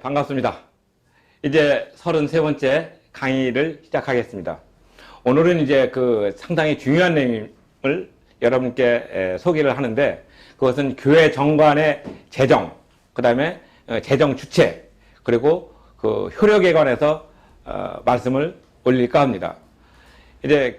반갑습니다. 이제 33번째 강의를 시작하겠습니다. 오늘은 이제 상당히 중요한 내용을 여러분께 소개를 하는데, 그것은 교회 정관의 재정, 그 다음에 재정 주체, 그리고 효력에 관해서 말씀을 올릴까 합니다. 이제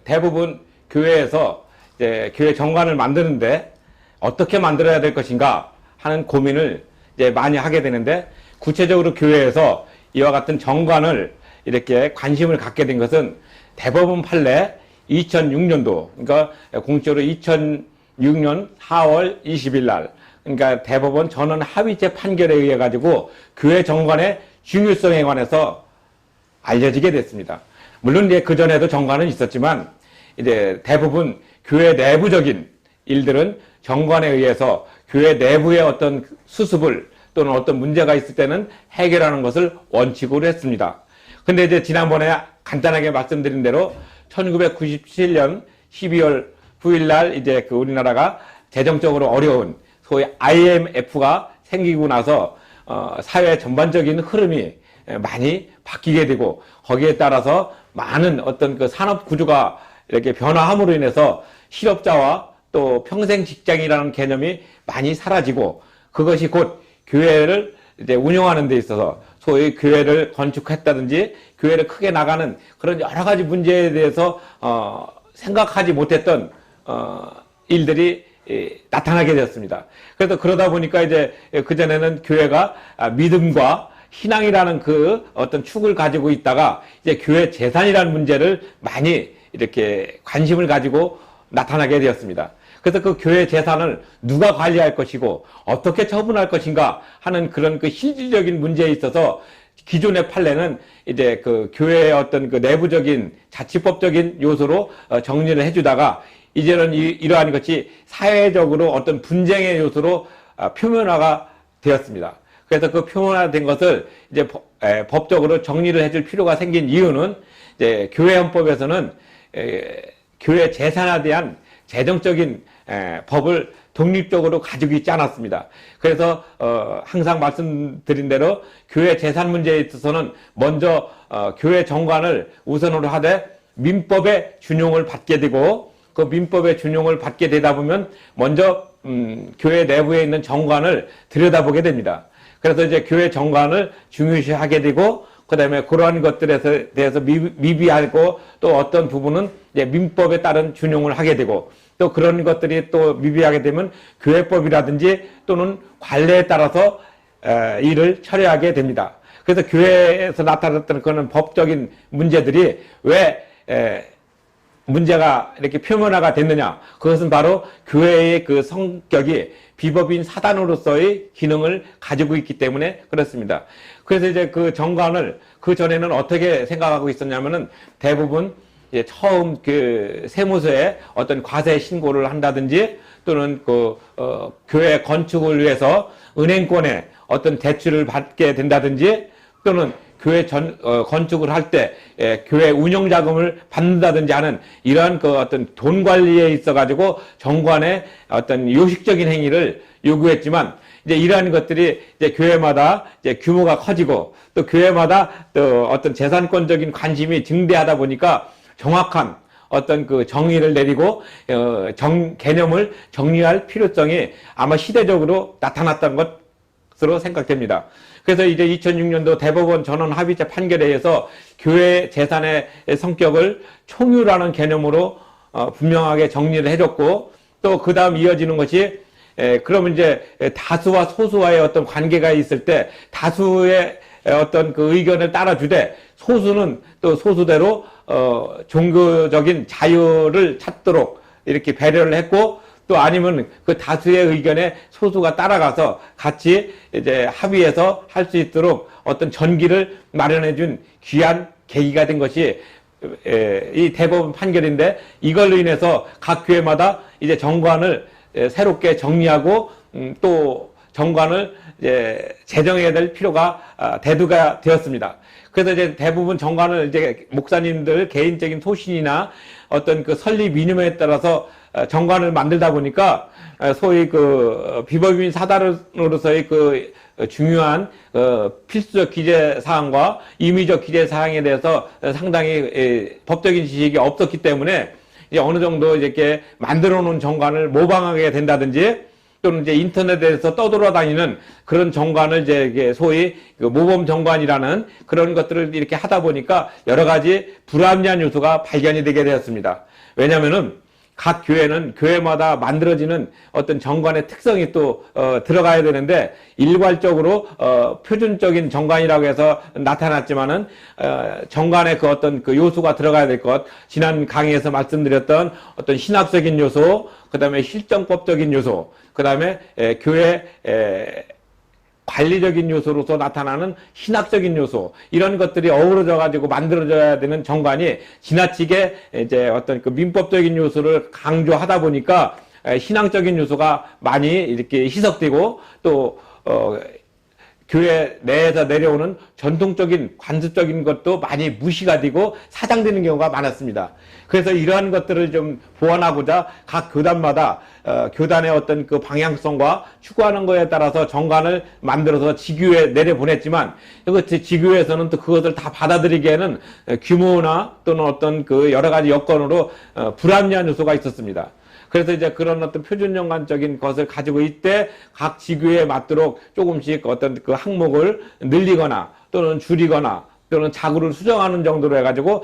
대부분 교회에서 이제 교회 정관을 만드는데 어떻게 만들어야 될 것인가 하는 고민을 이제 많이 하게 되는데, 구체적으로 교회에서 이와 같은 정관을 이렇게 관심을 갖게 된 것은 대법원 판례 2006년도, 그러니까 공식적으로 2006년 4월 20일 날, 그러니까 대법원 전원 합의체 판결에 의해 가지고 교회 정관의 중요성에 관해서 알려지게 됐습니다. 물론 이제 그 전에도 정관은 있었지만, 이제 대부분 교회 내부적인 일들은 정관에 의해서 교회 내부의 어떤 수습을 또는 어떤 문제가 있을 때는 해결하는 것을 원칙으로 했습니다. 근데 이제 지난번에 간단하게 말씀드린 대로 1997년 12월 9일 날 이제 우리나라가 재정적으로 어려운 소위 IMF가 생기고 나서 사회 전반적인 흐름이 많이 바뀌게 되고, 거기에 따라서 많은 어떤 산업 구조가 이렇게 변화함으로 인해서 실업자와 또 평생 직장이라는 개념이 많이 사라지고, 그것이 곧 교회를 이제 운영하는 데 있어서 소위 교회를 건축했다든지 교회를 크게 나가는 그런 여러 가지 문제에 대해서 생각하지 못했던 일들이 나타나게 되었습니다. 그래서 그러다 보니까 이제 그전에는 교회가 믿음과 신앙이라는 어떤 축을 가지고 있다가 이제 교회 재산이라는 문제를 많이 이렇게 관심을 가지고 나타나게 되었습니다. 그래서 교회 재산을 누가 관리할 것이고 어떻게 처분할 것인가 하는 그런 실질적인 문제에 있어서 기존의 판례는 이제 교회의 어떤 내부적인 자치법적인 요소로 정리를 해주다가, 이제는 이러한 것이 사회적으로 어떤 분쟁의 요소로 표면화가 되었습니다. 그래서 표면화된 것을 이제 법적으로 정리를 해줄 필요가 생긴 이유는, 이제 교회 헌법에서는 교회 재산에 대한 재정적인 법을 독립적으로 가지고 있지 않았습니다. 그래서 항상 말씀드린 대로 교회 재산 문제에 있어서는 먼저 교회 정관을 우선으로 하되 민법의 준용을 받게 되고, 그 민법의 준용을 받게 되다 보면 먼저 교회 내부에 있는 정관을 들여다보게 됩니다. 그래서 이제 교회 정관을 중요시하게 되고, 그 다음에 그러한 것들에 대해서 미비하고, 또 어떤 부분은 이제 민법에 따른 준용을 하게 되고, 또 그런 것들이 또 미비하게 되면 교회법이라든지 또는 관례에 따라서 일을 처리하게 됩니다. 그래서 교회에서 나타났던 그런 법적인 문제들이 왜 문제가 이렇게 표면화가 됐느냐, 그것은 바로 교회의 성격이 비법인 사단으로서의 기능을 가지고 있기 때문에 그렇습니다. 그래서 이제 정관을 전에는 어떻게 생각하고 있었냐면은, 대부분 이제 처음 세무서에 어떤 과세 신고를 한다든지, 또는 교회 건축을 위해서 은행권에 어떤 대출을 받게 된다든지, 또는 교회 건축을 할 때 교회 운영 자금을 받는다든지 하는 이러한 어떤 돈 관리에 있어 가지고 정관의 어떤 요식적인 행위를 요구했지만, 이제 이러한 것들이 이제 교회마다 이제 규모가 커지고, 또 교회마다 또 어떤 재산권적인 관심이 증대하다 보니까 정확한 어떤 정의를 내리고 개념을 정리할 필요성이 아마 시대적으로 나타났다는 것으로 생각됩니다. 그래서 이제 2006년도 대법원 전원 합의체 판결에 의해서 교회 재산의 성격을 총유라는 개념으로 분명하게 정리를 해줬고, 또 그 다음 이어지는 것이, 그러면 이제 다수와 소수와의 어떤 관계가 있을 때 다수의 어떤 의견을 따라주되, 소수는 또 소수대로 종교적인 자유를 찾도록 이렇게 배려를 했고, 또 아니면 다수의 의견에 소수가 따라가서 같이 이제 합의해서 할 수 있도록 어떤 전기를 마련해 준 귀한 계기가 된 것이 이 대법원 판결인데, 이걸로 인해서 각 교회마다 이제 정관을 새롭게 정리하고, 또 정관을 이제 제정해야 될 필요가 대두가 되었습니다. 그래서 이제 대부분 정관을 이제 목사님들 개인적인 소신이나 어떤 설립 이념에 따라서 정관을 만들다 보니까 소위 비법인 사단으로서의 중요한 필수적 기재 사항과 임의적 기재 사항에 대해서 상당히 법적인 지식이 없었기 때문에 이제 어느 정도 이렇게 만들어 놓은 정관을 모방하게 된다든지 또는 이제 인터넷에서 떠돌아다니는 그런 정관을 이제 소위 모범 정관이라는 그런 것들을 이렇게 하다 보니까 여러 가지 불합리한 요소가 발견이 되게 되었습니다. 왜냐면은 각 교회는 교회마다 만들어지는 어떤 정관의 특성이 또 들어가야 되는데 일괄적으로 표준적인 정관이라고 해서 나타났지만은 정관의 그 어떤 그 요소가 들어가야 될 것, 지난 강의에서 말씀드렸던 어떤 신학적인 요소, 그다음에 실정법적인 요소, 그다음에 교회 관리적인 요소로서 나타나는 신학적인 요소, 이런 것들이 어우러져 가지고 만들어져야 되는 정관이 지나치게 이제 어떤 그 민법적인 요소를 강조하다 보니까 신앙적인 요소가 많이 이렇게 희석되고 또 교회 내에서 내려오는 전통적인 관습적인 것도 많이 무시가 되고 사장되는 경우가 많았습니다. 그래서 이러한 것들을 좀 보완하고자 각 교단마다 교단의 어떤 그 방향성과 추구하는 것에 따라서 정관을 만들어서 지교에 내려보냈지만 그 지교에서는 또 그것을 다 받아들이기에는 규모나 또는 어떤 그 여러 가지 여건으로 불합리한 요소가 있었습니다. 그래서 이제 그런 어떤 표준정관적인 것을 가지고 이때 각 지교에 맞도록 조금씩 어떤 그 항목을 늘리거나 또는 줄이거나 또는 자구를 수정하는 정도로 해가지고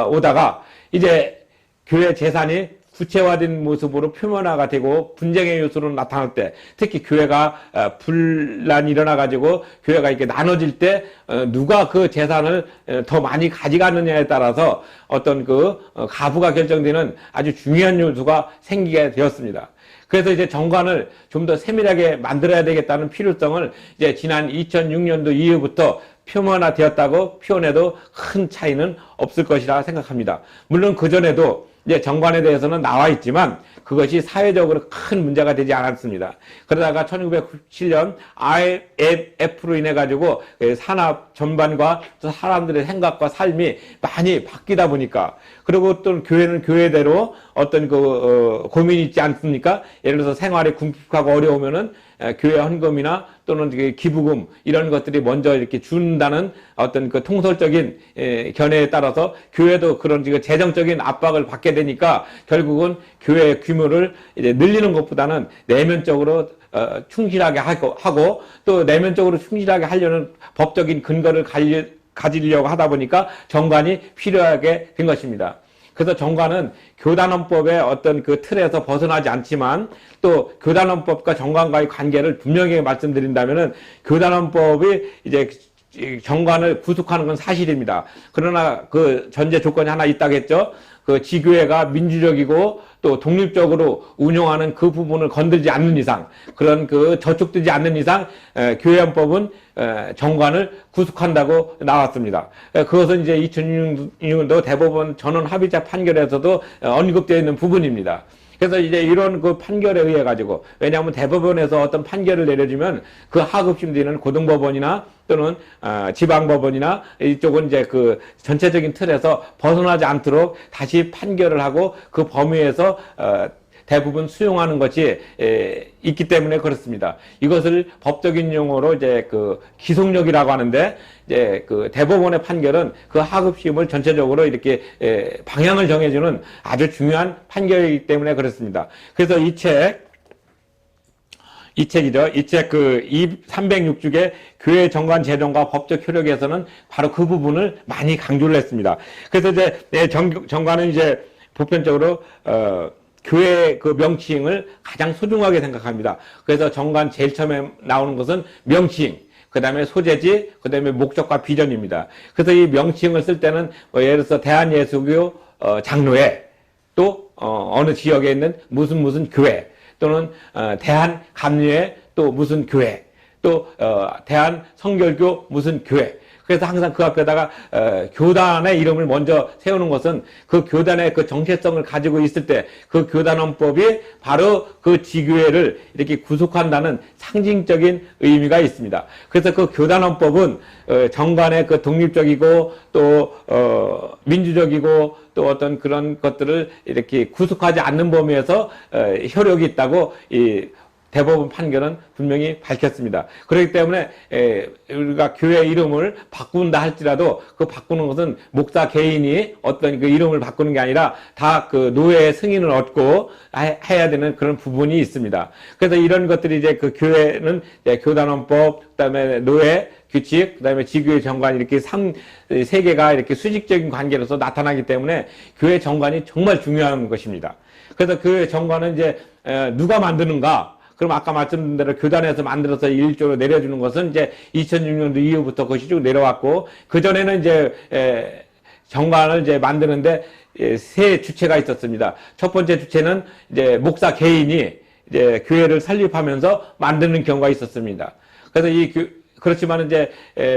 오다가 이제 교회 재산이 구체화된 모습으로 표면화가 되고 분쟁의 요소로 나타날 때, 특히 교회가 분란이 일어나가지고 교회가 이렇게 나눠질 때 누가 그 재산을 더 많이 가져가느냐에 따라서 어떤 그 가부가 결정되는 아주 중요한 요소가 생기게 되었습니다. 그래서 이제 정관을 좀 더 세밀하게 만들어야 되겠다는 필요성을 이제 지난 2006년도 이후부터 표면화되었다고 표현해도 큰 차이는 없을 것이라 생각합니다. 물론 그전에도 이제 정관에 대해서는 나와 있지만 그것이 사회적으로 큰 문제가 되지 않았습니다. 그러다가 1997년 IMF로 인해 가지고 산업 전반과 사람들의 생각과 삶이 많이 바뀌다 보니까, 그리고 또 교회는 교회대로 어떤 그 고민이 있지 않습니까? 예를 들어서 생활이 궁핍하고 어려우면은 교회 헌금이나 또는 기부금 이런 것들이 먼저 이렇게 준다는 어떤 그 통설적인 견해에 따라서 교회도 그런 재정적인 압박을 받게 되니까 결국은 교회의 규모를 이제 늘리는 것보다는 내면적으로 충실하게 하고 또 내면적으로 충실하게 하려는 법적인 근거를 가지려고 하다 보니까 정관이 필요하게 된 것입니다. 그래서 정관은 교단헌법의 어떤 그 틀에서 벗어나지 않지만 또 교단헌법과 정관과의 관계를 분명히 말씀드린다면은 교단헌법이 이제 정관을 구속하는 건 사실입니다. 그러나 그 전제 조건이 하나 있다겠죠. 그 지교회가 민주적이고 또 독립적으로 운영하는 그 부분을 건들지 않는 이상, 그런 그 저촉되지 않는 이상 교회헌법은 정관을 구속한다고 나왔습니다. 그것은 이제 2006년도 대법원 전원 합의자 판결에서도 언급되어 있는 부분입니다. 그래서 이제 이런 그 판결에 의해 가지고, 왜냐하면 대법원에서 어떤 판결을 내려주면 그 하급심되는 고등법원이나 또는 지방법원이나 이쪽은 이제 그 전체적인 틀에서 벗어나지 않도록 다시 판결을 하고 그 범위에서 대부분 수용하는 것이 있기 때문에 그렇습니다. 이것을 법적인 용어로 이제 그 기속력이라고 하는데, 이제 그 대법원의 판결은 그 하급심을 전체적으로 이렇게 방향을 정해주는 아주 중요한 판결이기 때문에 그렇습니다. 그래서 이 책이죠. 이 책 그 306쪽의 교회 정관 재정과 법적 효력에서는 바로 그 부분을 많이 강조를 했습니다. 그래서 이제 정관은 이제 보편적으로 교회 그 명칭을 가장 소중하게 생각합니다. 그래서 정관 제일 처음에 나오는 것은 명칭, 그 다음에 소재지, 그 다음에 목적과 비전입니다. 그래서 이 명칭을 쓸 때는 예를 들어서 대한예수교 장로회, 또 어느 지역에 있는 무슨 교회, 또는 대한감리회 또 무슨 교회, 또 대한성결교 무슨 교회. 그래서 항상 그 앞에다가 교단의 이름을 먼저 세우는 것은 그 교단의 그 정체성을 가지고 있을 때 그 교단헌법이 바로 그 지교회를 이렇게 구속한다는 상징적인 의미가 있습니다. 그래서 그 교단헌법은 정관의 그 독립적이고 또 민주적이고 또 어떤 그런 것들을 이렇게 구속하지 않는 범위에서 효력이 있다고 대법원 판결은 분명히 밝혔습니다. 그렇기 때문에 우리가 교회 이름을 바꾼다 할지라도 그 바꾸는 것은 목사 개인이 어떤 그 이름을 바꾸는 게 아니라 다 그 노회의 승인을 얻고 해야 되는 그런 부분이 있습니다. 그래서 이런 것들이 이제 그 교회는 이제 교단원법, 그다음에 노회 규칙, 그다음에 지교회 정관 이렇게 세 개가 이렇게 수직적인 관계로서 나타나기 때문에 교회 정관이 정말 중요한 것입니다. 그래서 교회 정관은 이제 누가 만드는가? 그럼 아까 말씀드린 대로 교단에서 만들어서 일조로 내려주는 것은 이제 2006년도 이후부터 그것이 쭉 내려왔고, 그전에는 이제 정관을 이제 만드는데 세 주체가 있었습니다. 첫 번째 주체는 이제 목사 개인이 이제 교회를 설립하면서 만드는 경우가 있었습니다. 그래서 그렇지만 이제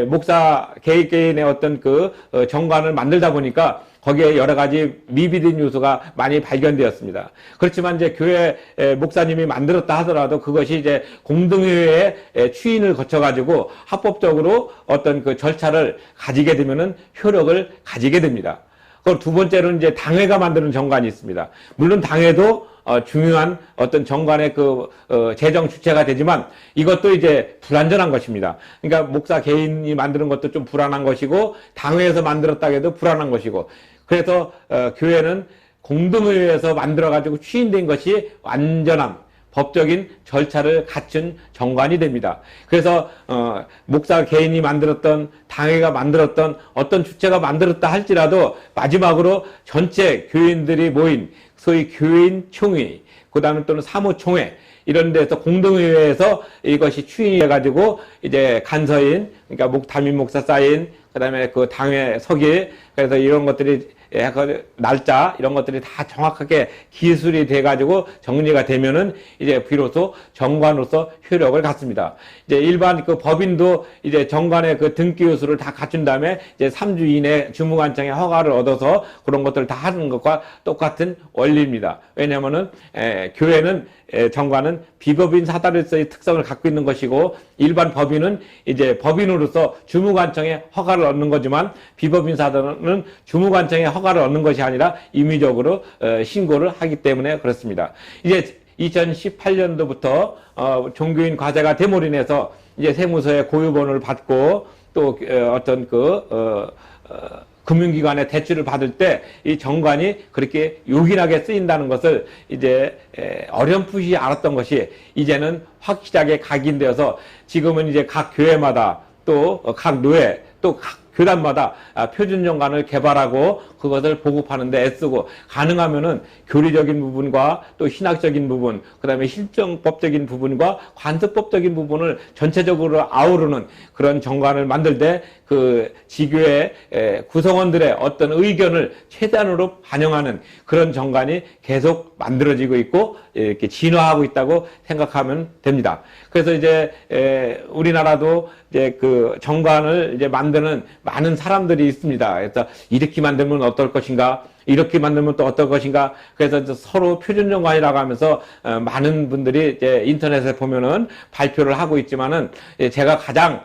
목사 개인의 어떤 그 정관을 만들다 보니까 거기에 여러 가지 미비된 요소가 많이 발견되었습니다. 그렇지만 이제 교회 목사님이 만들었다 하더라도 그것이 이제 공동회의 추인을 거쳐가지고 합법적으로 어떤 그 절차를 가지게 되면은 효력을 가지게 됩니다. 그리고 두 번째로는 이제 당회가 만드는 정관이 있습니다. 물론 당회도 중요한 어떤 정관의 그 재정 주체가 되지만 이것도 이제 불완전한 것입니다. 그러니까 목사 개인이 만드는 것도 좀 불안한 것이고 당회에서 만들었다 해도 불안한 것이고, 그래서 교회는 공동회에서 만들어가지고 추인된 것이 완전한 법적인 절차를 갖춘 정관이 됩니다. 그래서 목사 개인이 만들었던, 당회가 만들었던, 어떤 주체가 만들었다 할지라도 마지막으로 전체 교인들이 모인 소위 교인 총회, 그 다음에 또는 사무총회, 이런 데서 공동회에서 이것이 추인해가지고 이제 간서인, 그러니까 담임 목사 사인, 그 다음에 그 당회 서기, 그래서 이런 것들이 날짜 이런 것들이 다 정확하게 기술이 돼가지고 정리가 되면은 이제 비로소 정관으로서 효력을 갖습니다. 이제 일반 그 법인도 이제 정관의 그 등기 요소를 다 갖춘 다음에 이제 3주 이내 주무관청의 허가를 얻어서 그런 것들을 다 하는 것과 똑같은 원리입니다. 왜냐면은 교회는 정관은 비법인 사다리로서의 특성을 갖고 있는 것이고, 일반 법인은 이제 법인으로서 주무관청의 허가를 얻는 거지만 비법인 사다리는 주무관청의 허가를 얻는 것이 아니라 임의적으로 신고를 하기 때문에 그렇습니다. 이제 2018년도부터 종교인 과세가 됨으로 인해서 이제 세무서의 고유번호를 받고 또 어떤 금융기관의 대출을 받을 때 이 정관이 그렇게 요긴하게 쓰인다는 것을 이제 어렴풋이 알았던 것이 이제는 확실하게 각인되어서 지금은 이제 각 교회마다 또 각 노회 또 각 교단마다 표준 정관을 개발하고 그것을 보급하는데 애쓰고, 가능하면은 교리적인 부분과 또 신학적인 부분, 그 다음에 실정법적인 부분과 관습법적인 부분을 전체적으로 아우르는 그런 정관을 만들 때 그 지교의 구성원들의 어떤 의견을 최대한으로 반영하는 그런 정관이 계속 만들어지고 있고 이렇게 진화하고 있다고 생각하면 됩니다. 그래서 이제 우리나라도 이제 그 정관을 이제 만드는 많은 사람들이 있습니다. 그래서 이렇게 만들면 어떨 것인가, 이렇게 만들면 또 어떨 것인가. 그래서 서로 표준 정관이라고 하면서 많은 분들이 이제 인터넷에 보면은 발표를 하고 있지만은 제가 가장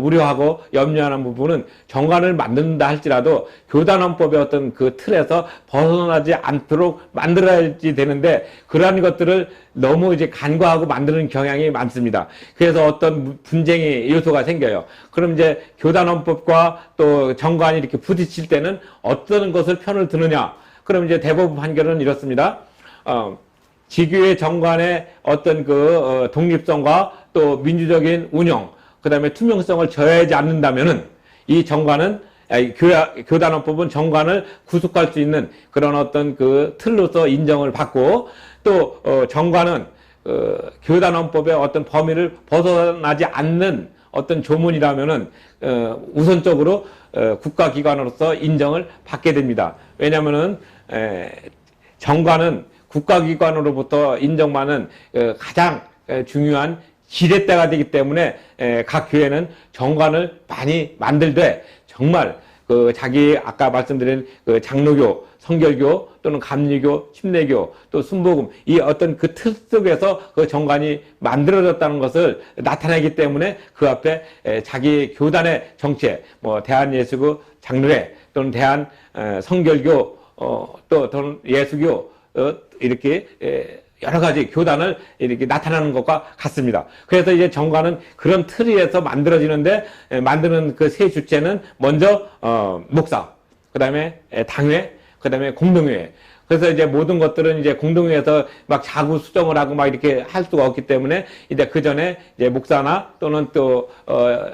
우려하고 염려하는 부분은 정관을 만든다 할지라도 교단원법의 어떤 그 틀에서 벗어나지 않도록 만들어야지 되는데, 그러한 것들을 너무 이제 간과하고 만드는 경향이 많습니다. 그래서 어떤 분쟁의 요소가 생겨요. 그럼 이제 교단원법과 또 정관이 이렇게 부딪힐 때는 어떤 것을 편을 드느냐. 그럼 이제 대법원 판결은 이렇습니다. 지교의 정관의 어떤 그 독립성과 또 민주적인 운영, 그 다음에 투명성을 저해하지 않는다면은 이 정관은, 교단원법은 정관을 구속할 수 있는 그런 어떤 그 틀로서 인정을 받고, 또 정관은 교단원법의 어떤 범위를 벗어나지 않는 어떤 조문이라면은 우선적으로 국가기관으로서 인정을 받게 됩니다. 왜냐하면은 정관은 국가기관으로부터 인정받는 가장 중요한 지렛대가 되기 때문에 각 교회는 정관을 많이 만들되 정말 그 자기 아까 말씀드린 그 장로교, 성결교 또는 감리교, 침례교 또 순복음, 이 어떤 그 틀 속에서 그 정관이 만들어졌다는 것을 나타내기 때문에 그 앞에 자기 교단의 정체, 뭐 대한예수교 장로회 또는 대한 성결교 또는 예수교 이렇게 여러 가지 교단을 이렇게 나타나는 것과 같습니다. 그래서 이제 정관은 그런 틀에서 만들어지는데, 만드는 그 세 주체는 먼저 목사, 그 다음에 당회, 그 다음에 공동회. 그래서 이제 모든 것들은 이제 공동회에서 막 자구 수정을 하고 막 이렇게 할 수가 없기 때문에 이제 그 전에 이제 목사나 또는 또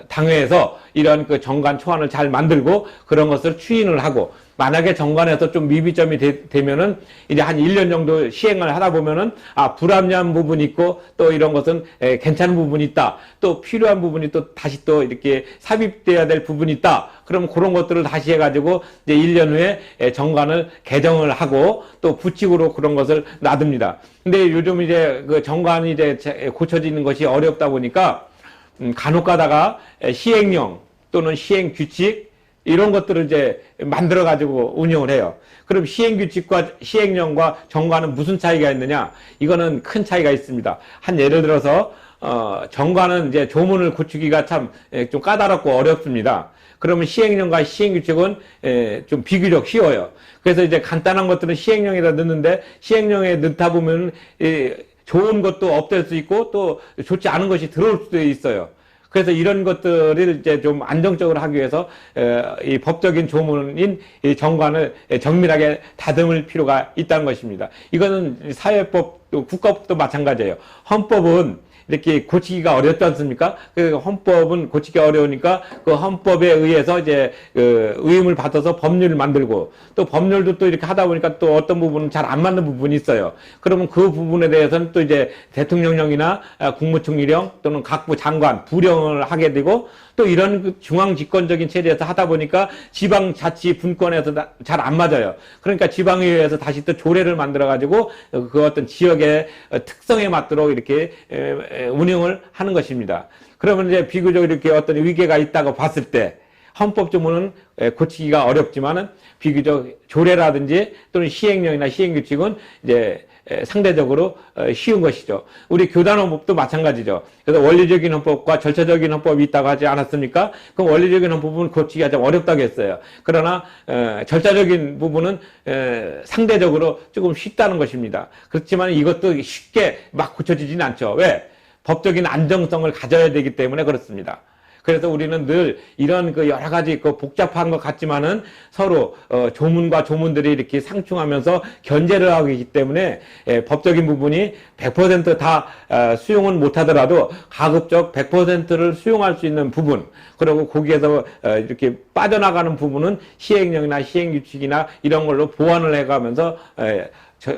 당회에서 이런 그 정관 초안을 잘 만들고 그런 것을 추인을 하고, 만약에 정관에서 좀 미비점이 되면은 이제 한 1년 정도 시행을 하다 보면은 불합리한 부분이 있고 또 이런 것은 괜찮은 부분이 있다. 또 필요한 부분이 또 다시 또 이렇게 삽입돼야 될 부분이 있다. 그럼 그런 것들을 다시 해가지고 이제 1년 후에 정관을 개정을 하고 또 부칙으로 그런 것을 놔둡니다. 근데 요즘 이제 그 정관이 이제 고쳐지는 것이 어렵다 보니까 간혹 가다가 시행령 또는 시행 규칙 이런 것들을 이제 만들어 가지고 운영을 해요. 그럼 시행규칙과 시행령과 정관은 무슨 차이가 있느냐? 이거는 큰 차이가 있습니다. 한 예를 들어서 정관은 이제 조문을 고치기가 참 좀 까다롭고 어렵습니다. 그러면 시행령과 시행규칙은 좀 비교적 쉬워요. 그래서 이제 간단한 것들은 시행령에다 넣는데, 시행령에 넣다 보면 좋은 것도 없앨 수 있고 또 좋지 않은 것이 들어올 수도 있어요. 그래서 이런 것들을 이제 좀 안정적으로 하기 위해서 이 법적인 조문인 이 정관을 정밀하게 다듬을 필요가 있다는 것입니다. 이거는 사회법, 국가법도 마찬가지예요. 헌법은 이렇게 고치기가 어렵지 않습니까? 그 헌법은 고치기가 어려우니까 그 헌법에 의해서 이제 그 의임을 받아서 법률을 만들고, 또 법률도 또 이렇게 하다 보니까 또 어떤 부분은 잘 안 맞는 부분이 있어요. 그러면 그 부분에 대해서는 또 이제 대통령령이나 국무총리령 또는 각부 장관 부령을 하게 되고, 또 이런 그 중앙 집권적인 체제에서 하다 보니까 지방자치 분권에서 잘 안 맞아요. 그러니까 지방의회에서 다시 또 조례를 만들어 가지고 그 어떤 지역의 특성에 맞도록 이렇게 운영을 하는 것입니다. 그러면 이제 비교적 이렇게 어떤 위계가 있다고 봤을 때 헌법 조문은 고치기가 어렵지만은 비교적 조례라든지 또는 시행령이나 시행규칙은 이제 상대적으로 쉬운 것이죠. 우리 교단헌법도 마찬가지죠. 그래서 원리적인 헌법과 절차적인 헌법이 있다고 하지 않았습니까? 그럼 원리적인 헌법은 고치기가 좀 어렵다고 했어요. 그러나 절차적인 부분은 상대적으로 조금 쉽다는 것입니다. 그렇지만 이것도 쉽게 막 고쳐지지는 않죠. 왜? 법적인 안정성을 가져야 되기 때문에 그렇습니다. 그래서 우리는 늘 이런 그 여러 가지 그 복잡한 것 같지만은 서로 조문과 조문들이 이렇게 상충하면서 견제를 하고 있기 때문에 법적인 부분이 100%다 수용은 못하더라도 가급적 100%를 수용할 수 있는 부분, 그리고 거기에서 이렇게 빠져나가는 부분은 시행령이나 시행규칙이나 이런 걸로 보완을 해가면서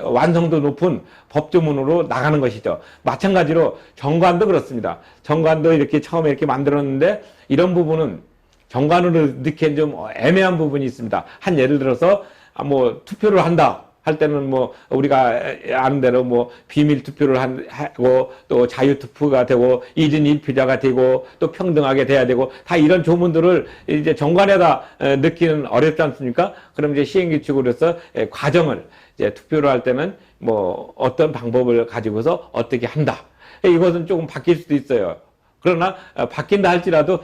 완성도 높은 법조문으로 나가는 것이죠. 마찬가지로 정관도 그렇습니다. 정관도 이렇게 처음에 이렇게 만들었는데 이런 부분은 정관으로 넣기엔 좀 애매한 부분이 있습니다. 한 예를 들어서 뭐 투표를 한다 할 때는 뭐 우리가 아는 대로 뭐 비밀 투표를 하고 또 자유 투표가 되고 1인 1표자가 되고 또 평등하게 돼야 되고, 다 이런 조문들을 이제 정관에다 넣기는 어렵지 않습니까? 그럼 이제 시행규칙으로서 과정을 이제 투표를 할 때는 뭐 어떤 방법을 가지고서 어떻게 한다. 이것은 조금 바뀔 수도 있어요. 그러나 바뀐다 할지라도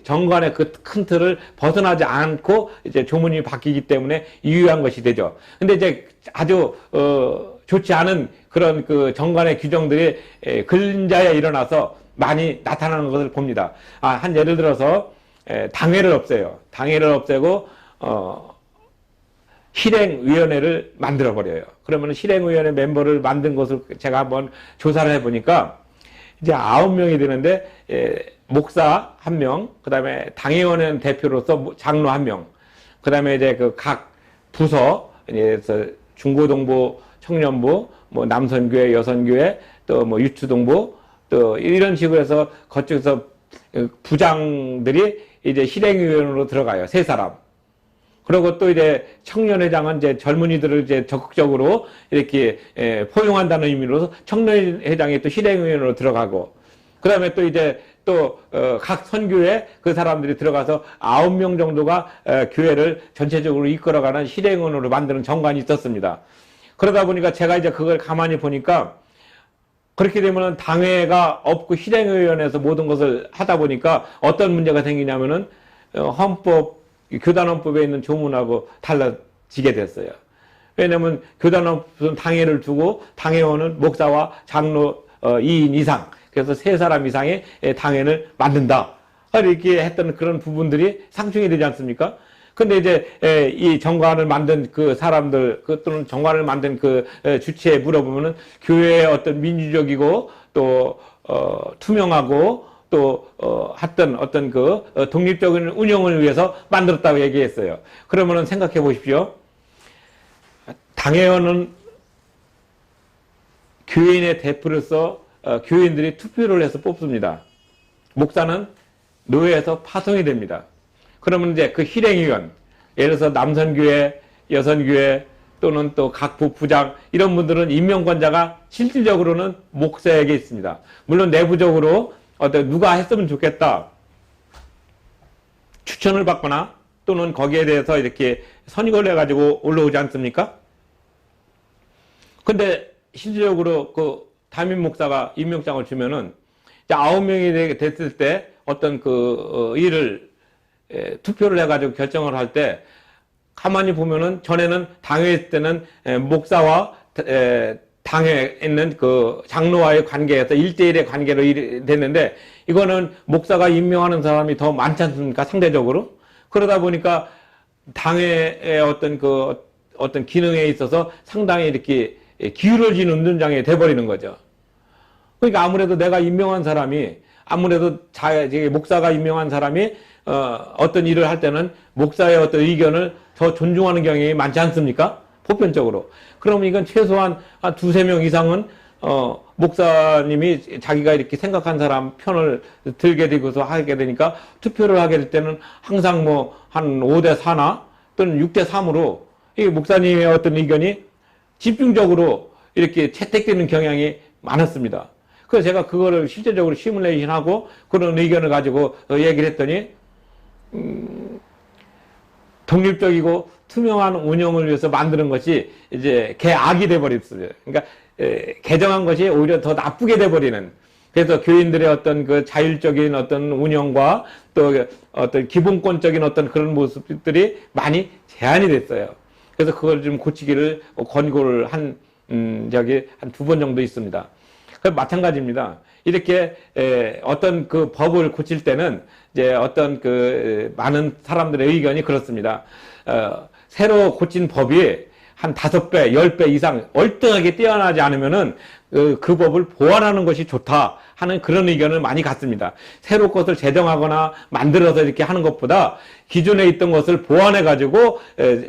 정관의 그 큰 틀을 벗어나지 않고 이제 조문이 바뀌기 때문에 유효한 것이 되죠. 근데 이제 아주 좋지 않은 그런 그 정관의 규정들이 근자에 일어나서 많이 나타나는 것을 봅니다. 한 예를 들어서 당회를 없애요. 당회를 없애고 실행위원회를 만들어 버려요. 그러면 실행위원회 멤버를 만든 것을 제가 한번 조사를 해보니까 이제 9명이 되는데 목사 1명, 그 다음에 당회원회 대표로서 장로 1명, 그 다음에 이제 그 각 부서, 중고동부, 청년부, 뭐 남선교회, 여선교회, 또 뭐 유추동부, 또 이런 식으로 해서 거쳐서 부장들이 이제 실행위원으로 들어가요. 3사람. 그리고 또 이제 청년회장은 이제 젊은이들을 이제 적극적으로 이렇게 포용한다는 의미로서 청년회장이 또 실행위원으로 들어가고, 그 다음에 또 이제 또 각 선교회 그 사람들이 들어가서 9명 정도가 교회를 전체적으로 이끌어가는 실행위원으로 만드는 정관이 있었습니다. 그러다 보니까 제가 이제 그걸 가만히 보니까 그렇게 되면은 당회가 없고 실행위원회에서 모든 것을 하다 보니까 어떤 문제가 생기냐면은 헌법, 교단헌법에 있는 조문하고 달라지게 됐어요. 왜냐면 교단 무슨 당회를 두고 당회원은 목사와 장로 2인 이상, 그래서 3사람 이상의 당회를 만든다. 이렇게 했던 그런 부분들이 상충이 되지 않습니까? 근데 이제 이 정관을 만든 그 사람들, 또는 정관을 만든 그 주체에 물어보면은 교회의 어떤 민주적이고 또 투명하고 또 어떤 그 독립적인 운영을 위해서 만들었다고 얘기했어요. 그러면은 생각해 보십시오. 당회원은 교인의 대표로서 교인들이 투표를 해서 뽑습니다. 목사는 노회에서 파송이 됩니다. 그러면 이제 그 실행위원, 예를 들어서 남선교회, 여선교회 또는 또 각 부부장 이런 분들은 임명권자가 실질적으로는 목사에게 있습니다. 물론 내부적으로 누가 했으면 좋겠다 추천을 받거나 또는 거기에 대해서 이렇게 선임을 해가지고 올라오지 않습니까? 근데 실질적으로 그 담임 목사가 임명장을 주면은 9명이 됐을 때 어떤 그 일을 투표를 해가지고 결정을 할 때 가만히 보면은 전에는 당회에 있을 때는 목사와 당회에 있는 그 장로와의 관계에서 1대1의 관계로 됐는데 이거는 목사가 임명하는 사람이 더 많지 않습니까? 상대적으로. 그러다 보니까 당회의 어떤 기능에 있어서 상당히 이렇게 기울어진 운동장이 돼버리는 거죠. 그러니까 아무래도 내가 임명한 사람이 아무래도 목사가 임명한 사람이 어떤 일을 할 때는 목사의 어떤 의견을 더 존중하는 경향이 많지 않습니까? 보편적으로. 그러면 이건 최소한 한 2-3명 이상은 목사님이 자기가 이렇게 생각한 사람 편을 들게 되고서 하게 되니까 투표를 하게 될 때는 항상 뭐 한 5대4나 또는 6대3으로 이 목사님의 어떤 의견이 집중적으로 이렇게 채택되는 경향이 많았습니다. 그래서 제가 그거를 실제적으로 시뮬레이션하고 그런 의견을 가지고 얘기를 했더니 독립적이고 투명한 운영을 위해서 만드는 것이 이제 개악이 돼버렸어요. 그러니까 개정한 것이 오히려 더 나쁘게 돼버리는. 그래서 교인들의 어떤 그 자율적인 어떤 운영과 또 어떤 기본권적인 어떤 그런 모습들이 많이 제한이 됐어요. 그래서 그걸 좀 고치기를 권고를 한 2번 정도 있습니다. 마찬가지입니다. 이렇게 어떤 그 법을 고칠 때는 이제 어떤 그 많은 사람들의 의견이 그렇습니다. 새로 고친 법이 한 5배, 10배 이상 월등하게 뛰어나지 않으면은 그 법을 보완하는 것이 좋다 하는 그런 의견을 많이 갖습니다. 새로 것을 제정하거나 만들어서 이렇게 하는 것보다 기존에 있던 것을 보완해 가지고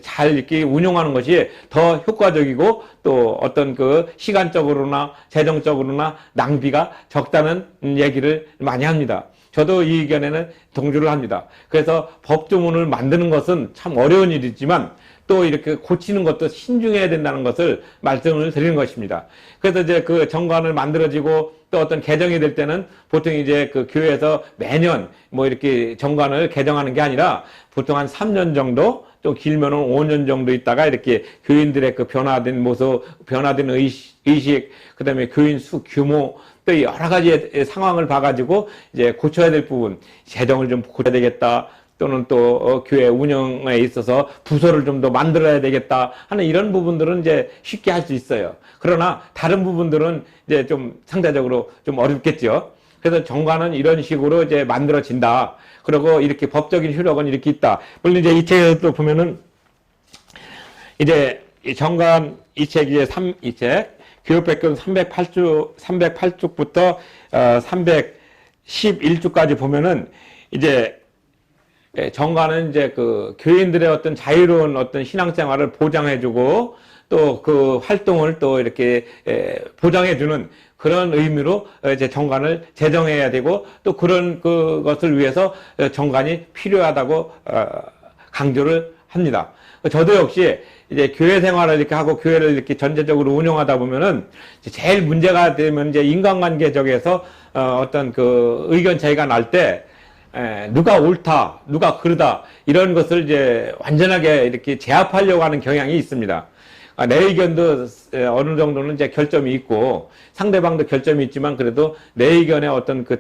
잘 이렇게 운용하는 것이 더 효과적이고 또 어떤 그 시간적으로나 재정적으로나 낭비가 적다는 얘기를 많이 합니다. 저도 이 의견에는 동조를 합니다. 그래서 법조문을 만드는 것은 참 어려운 일이지만 또 이렇게 고치는 것도 신중해야 된다는 것을 말씀을 드리는 것입니다. 그래서 이제 그 정관을 만들어지고 또 어떤 개정이 될 때는 보통 이제 그 교회에서 매년 뭐 이렇게 정관을 개정하는 게 아니라 보통 한 3년 정도 또 길면은 5년 정도 있다가 이렇게 교인들의 그 변화된 모습, 변화된 의식, 그 다음에 교인 수 규모, 또 여러 가지 상황을 봐가지고 이제 고쳐야 될 부분, 재정을 좀 고쳐야 되겠다. 또는 또 교회 운영에 있어서 부서를 좀 더 만들어야 되겠다 하는 이런 부분들은 이제 쉽게 할 수 있어요. 그러나 다른 부분들은 이제 좀 상대적으로 좀 어렵겠죠. 그래서 정관은 이런 식으로 이제 만들어진다. 그리고 이렇게 법적인 효력은 이렇게 있다. 물론 이제 이 책에서 보면은 이제 정관 이 책 이제 3이책 교육백경 308쪽부터 311쪽까지 보면은 이제 정관은 이제 그 교인들의 어떤 자유로운 어떤 신앙생활을 보장해주고 또 그 활동을 또 이렇게 보장해주는 그런 의미로 이제 정관을 제정해야 되고 또 그런 그것을 위해서 정관이 필요하다고 강조를 합니다. 저도 역시 이제 교회 생활을 이렇게 하고 교회를 이렇게 전체적으로 운영하다 보면은 제일 문제가 되면 이제 인간관계적에서 어떤 그 의견 차이가 날 때 누가 옳다, 누가 그르다 이런 것을 이제 완전하게 이렇게 제압하려고 하는 경향이 있습니다. 내 의견도 어느 정도는 이제 결점이 있고 상대방도 결점이 있지만 그래도 내 의견에 어떤 그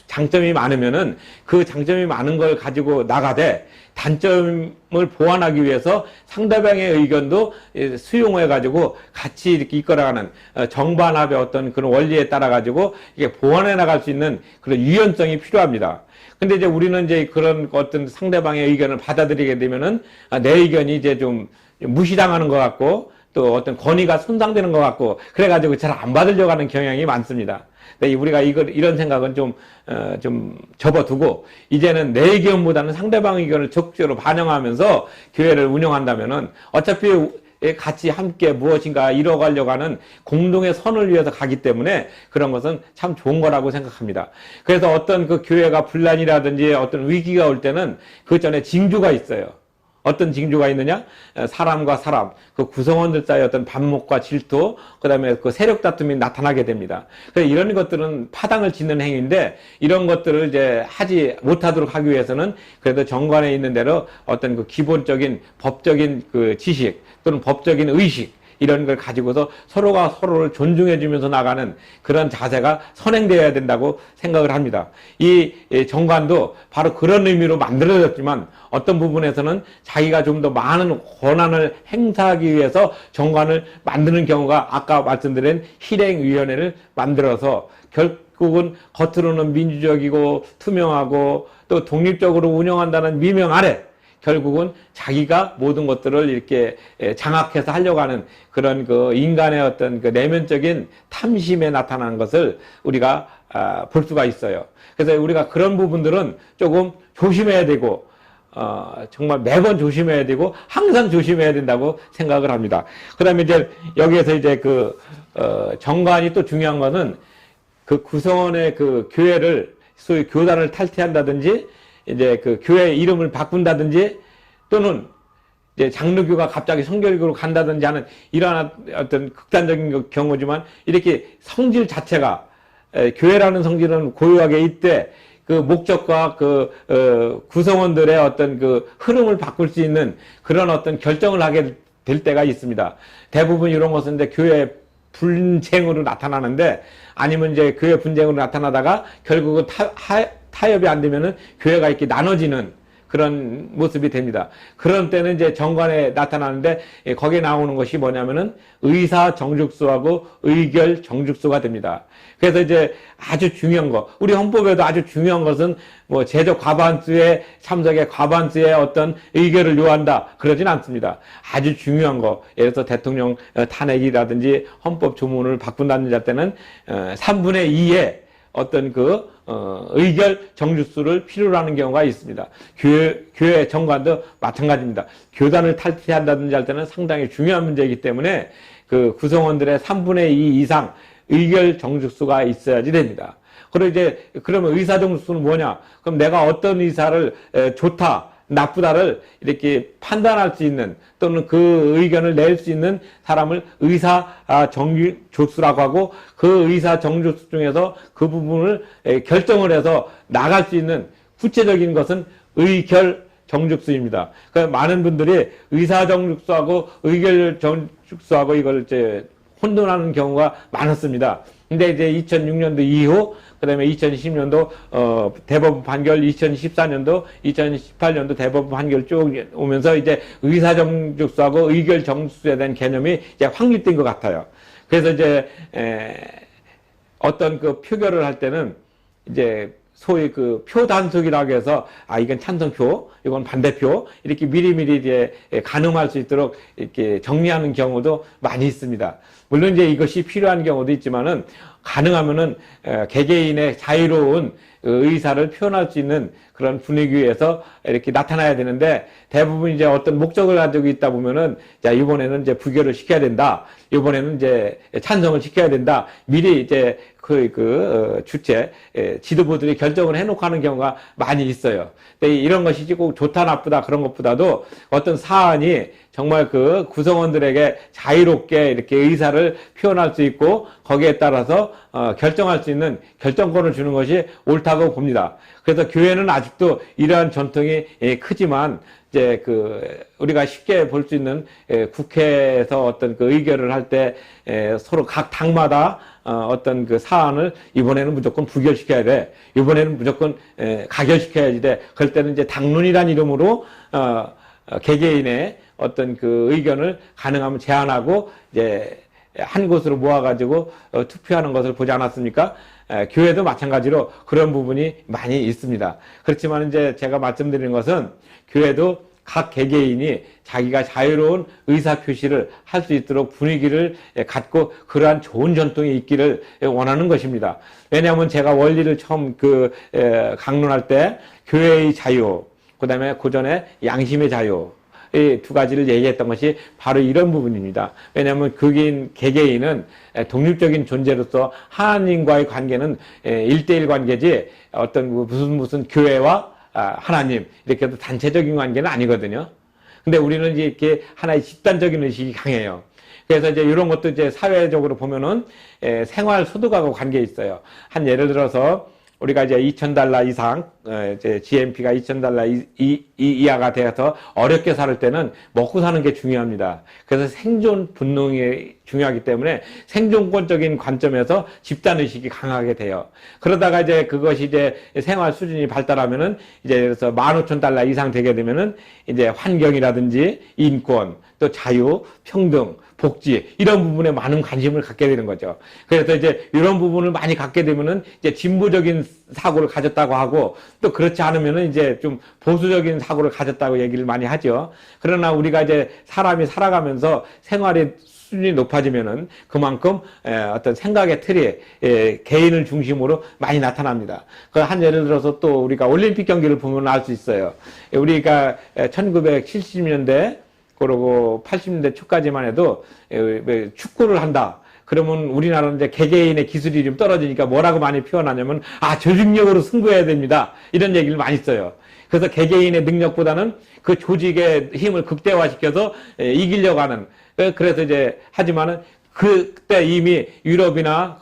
장점이 많으면은 그 장점이 많은 걸 가지고 나가되 단점을 보완하기 위해서 상대방의 의견도 수용해 가지고 같이 이렇게 이끌어가는 정반합의 어떤 그런 원리에 따라 가지고 이게 보완해 나갈 수 있는 그런 유연성이 필요합니다. 근데 이제 우리는 이제 그런 어떤 상대방의 의견을 받아들이게 되면은 내 의견이 이제 좀 무시당하는 것 같고 또 어떤 권위가 손상되는 것 같고 그래가지고 잘 안 받으려고 하는 경향이 많습니다. 근데 우리가 이런 생각은 좀 접어두고 이제는 내 의견보다는 상대방 의견을 적극적으로 반영하면서 교회를 운영한다면은 어차피 같이 함께 무엇인가 이뤄가려고 하는 공동의 선을 위해서 가기 때문에 그런 것은 참 좋은 거라고 생각합니다. 그래서 어떤 그 교회가 분란이라든지 어떤 위기가 올 때는 그 전에 징조가 있어요. 어떤 징조가 있느냐? 사람과 사람, 그 구성원들 사이의 어떤 반목과 질투, 그 다음에 그 세력 다툼이 나타나게 됩니다. 그래서 이런 것들은 파당을 짓는 행위인데, 이런 것들을 이제 하지 못하도록 하기 위해서는 그래도 정관에 있는 대로 어떤 그 기본적인 법적인 그 지식 또는 법적인 의식, 이런 걸 가지고서 서로가 서로를 존중해 주면서 나가는 그런 자세가 선행되어야 된다고 생각을 합니다. 이 정관도 바로 그런 의미로 만들어졌지만 어떤 부분에서는 자기가 좀 더 많은 권한을 행사하기 위해서 정관을 만드는 경우가 아까 말씀드린 실행위원회를 만들어서 결국은 겉으로는 민주적이고 투명하고 또 독립적으로 운영한다는 미명 아래 결국은 자기가 모든 것들을 이렇게 장악해서 하려고 하는 그런 그 인간의 어떤 그 내면적인 탐심에 나타나는 것을 우리가 볼 수가 있어요. 그래서 우리가 그런 부분들은 조금 조심해야 되고, 정말 매번 조심해야 되고, 항상 조심해야 된다고 생각을 합니다. 그 다음에 이제 여기에서 이제 정관이 또 중요한 거는 그 구성원의 그 교회를 소위 교단을 탈퇴한다든지 이제 그 교회 이름을 바꾼다든지 또는 이제 장로교가 갑자기 성결교로 간다든지 하는 이러한 어떤 극단적인 경우지만 이렇게 성질 자체가 교회라는 성질은 고유하게 있되 그 목적과 구성원들의 어떤 그 흐름을 바꿀 수 있는 그런 어떤 결정을 하게 될 때가 있습니다. 대부분 이런 것은 이제 교회 분쟁으로 나타나는데 아니면 이제 교회 분쟁으로 나타나다가 결국은 타협이 안 되면은 교회가 이렇게 나눠지는 그런 모습이 됩니다. 그런 때는 이제 정관에 나타나는데 거기에 나오는 것이 뭐냐면은 의사 정죽수하고 의결 정죽수가 됩니다. 그래서 이제 아주 중요한 거, 우리 헌법에도 아주 중요한 것은 뭐 제적 과반수의 참석의 과반수의 어떤 의결을 요한다 그러진 않습니다. 아주 중요한 거, 예를 들어서 대통령 탄핵이라든지 헌법 조문을 바꾼다든지 할 때는 3분의 2의 어떤 의결 정주수를 필요로 하는 경우가 있습니다. 교회 정관도 마찬가지입니다. 교단을 탈퇴한다든지 할 때는 상당히 중요한 문제이기 때문에 그 구성원들의 3분의 2 이상 의결 정주수가 있어야지 됩니다. 그러면 의사 정주수는 뭐냐? 그럼 내가 어떤 의사를 좋다, 나쁘다를 이렇게 판단할 수 있는 또는 그 의견을 낼 수 있는 사람을 의사 정주수라고 하고 그 의사 정주수 중에서 그 부분을 결정을 해서 나갈 수 있는 구체적인 것은 의결 정주수입니다. 그러니까 많은 분들이 의사 정주수하고 의결 정주수하고 이걸 이제 혼돈하는 경우가 많았습니다. 근데 이제 2006년도 이후 그다음에 2010년도 대법원 판결, 2014년도, 2018년도 대법원 판결 쭉 오면서 이제 의사 정주수하고 의결 정주수에 대한 개념이 이제 확립된 것 같아요. 그래서 이제 어떤 그 표결을 할 때는 이제 소위 그 표 단속이라고 해서 이건 찬성표, 이건 반대표 이렇게 미리미리 이제 가늠할 수 있도록 이렇게 정리하는 경우도 많이 있습니다. 물론 이제 이것이 필요한 경우도 있지만은 가능하면은 개개인의 자유로운 의사를 표현할 수 있는 그런 분위기에서 이렇게 나타나야 되는데 대부분 이제 어떤 목적을 가지고 있다 보면은 자 이번에는 이제 부결을 시켜야 된다. 이번에는 이제 찬성을 시켜야 된다. 미리 이제 주체 지도부들이 결정을 해놓고 하는 경우가 많이 있어요. 근데 이런 것이 꼭 좋다 나쁘다 그런 것보다도 어떤 사안이 정말 그 구성원들에게 자유롭게 이렇게 의사를 표현할 수 있고 거기에 따라서 결정할 수 있는 결정권을 주는 것이 옳다고 봅니다. 그래서 교회는 아직도 이러한 전통이 크지만 이제 우리가 쉽게 볼 수 있는 국회에서 어떤 의결을 할 때 서로 각 당마다 어떤 사안을 이번에는 무조건 부결시켜야 돼. 이번에는 무조건 가결시켜야지 돼. 그럴 때는 이제 당론이란 이름으로 개개인의 어떤 의견을 가능하면 제안하고 이제 한 곳으로 모아가지고 투표하는 것을 보지 않았습니까? 교회도 마찬가지로 그런 부분이 많이 있습니다. 그렇지만 이제 제가 말씀드리는 것은 교회도 각 개개인이 자기가 자유로운 의사표시를 할 수 있도록 분위기를 갖고 그러한 좋은 전통이 있기를 원하는 것입니다. 왜냐하면 제가 원리를 처음 강론할 때 교회의 자유, 그 다음에 고전의 양심의 자유, 이 두 가지를 얘기했던 것이 바로 이런 부분입니다. 왜냐하면 개개인은 독립적인 존재로서 하나님과의 관계는 1대1 관계지 어떤 무슨 교회와 하나님 이렇게 해도 단체적인 관계는 아니거든요. 근데 우리는 이렇게 하나의 집단적인 의식이 강해요. 그래서 이제 이런 것도 이제 사회적으로 보면은 생활 소득하고 관계 있어요. 한 예를 들어서 우리가 이제 $2,000 이상, 이제 GNP가 $2,000 이하가 되어서 어렵게 살 때는 먹고 사는 게 중요합니다. 그래서 생존 본능이 중요하기 때문에 생존권적인 관점에서 집단의식이 강하게 돼요. 그러다가 이제 그것이 이제 생활 수준이 발달하면은 이제 그래서 $15,000 이상 되게 되면은 이제 환경이라든지 인권, 또 자유, 평등, 복지 이런 부분에 많은 관심을 갖게 되는 거죠. 그래서 이제 이런 부분을 많이 갖게 되면은 이제 진보적인 사고를 가졌다고 하고 또 그렇지 않으면은 이제 좀 보수적인 사고를 가졌다고 얘기를 많이 하죠. 그러나 우리가 이제 사람이 살아가면서 생활의 수준이 높아지면은 그만큼 어떤 생각의 틀이 개인을 중심으로 많이 나타납니다. 그 한 예를 들어서 또 우리가 올림픽 경기를 보면 알 수 있어요. 우리가 1970년대 그리고 80년대 초까지만 해도 축구를 한다. 그러면 우리나라는 이제 개개인의 기술이 좀 떨어지니까 뭐라고 많이 표현하냐면 조직력으로 승부해야 됩니다. 이런 얘기를 많이 써요. 그래서 개개인의 능력보다는 그 조직의 힘을 극대화시켜서 이기려고 하는. 그래서 이제 하지만은 그때 이미 유럽이나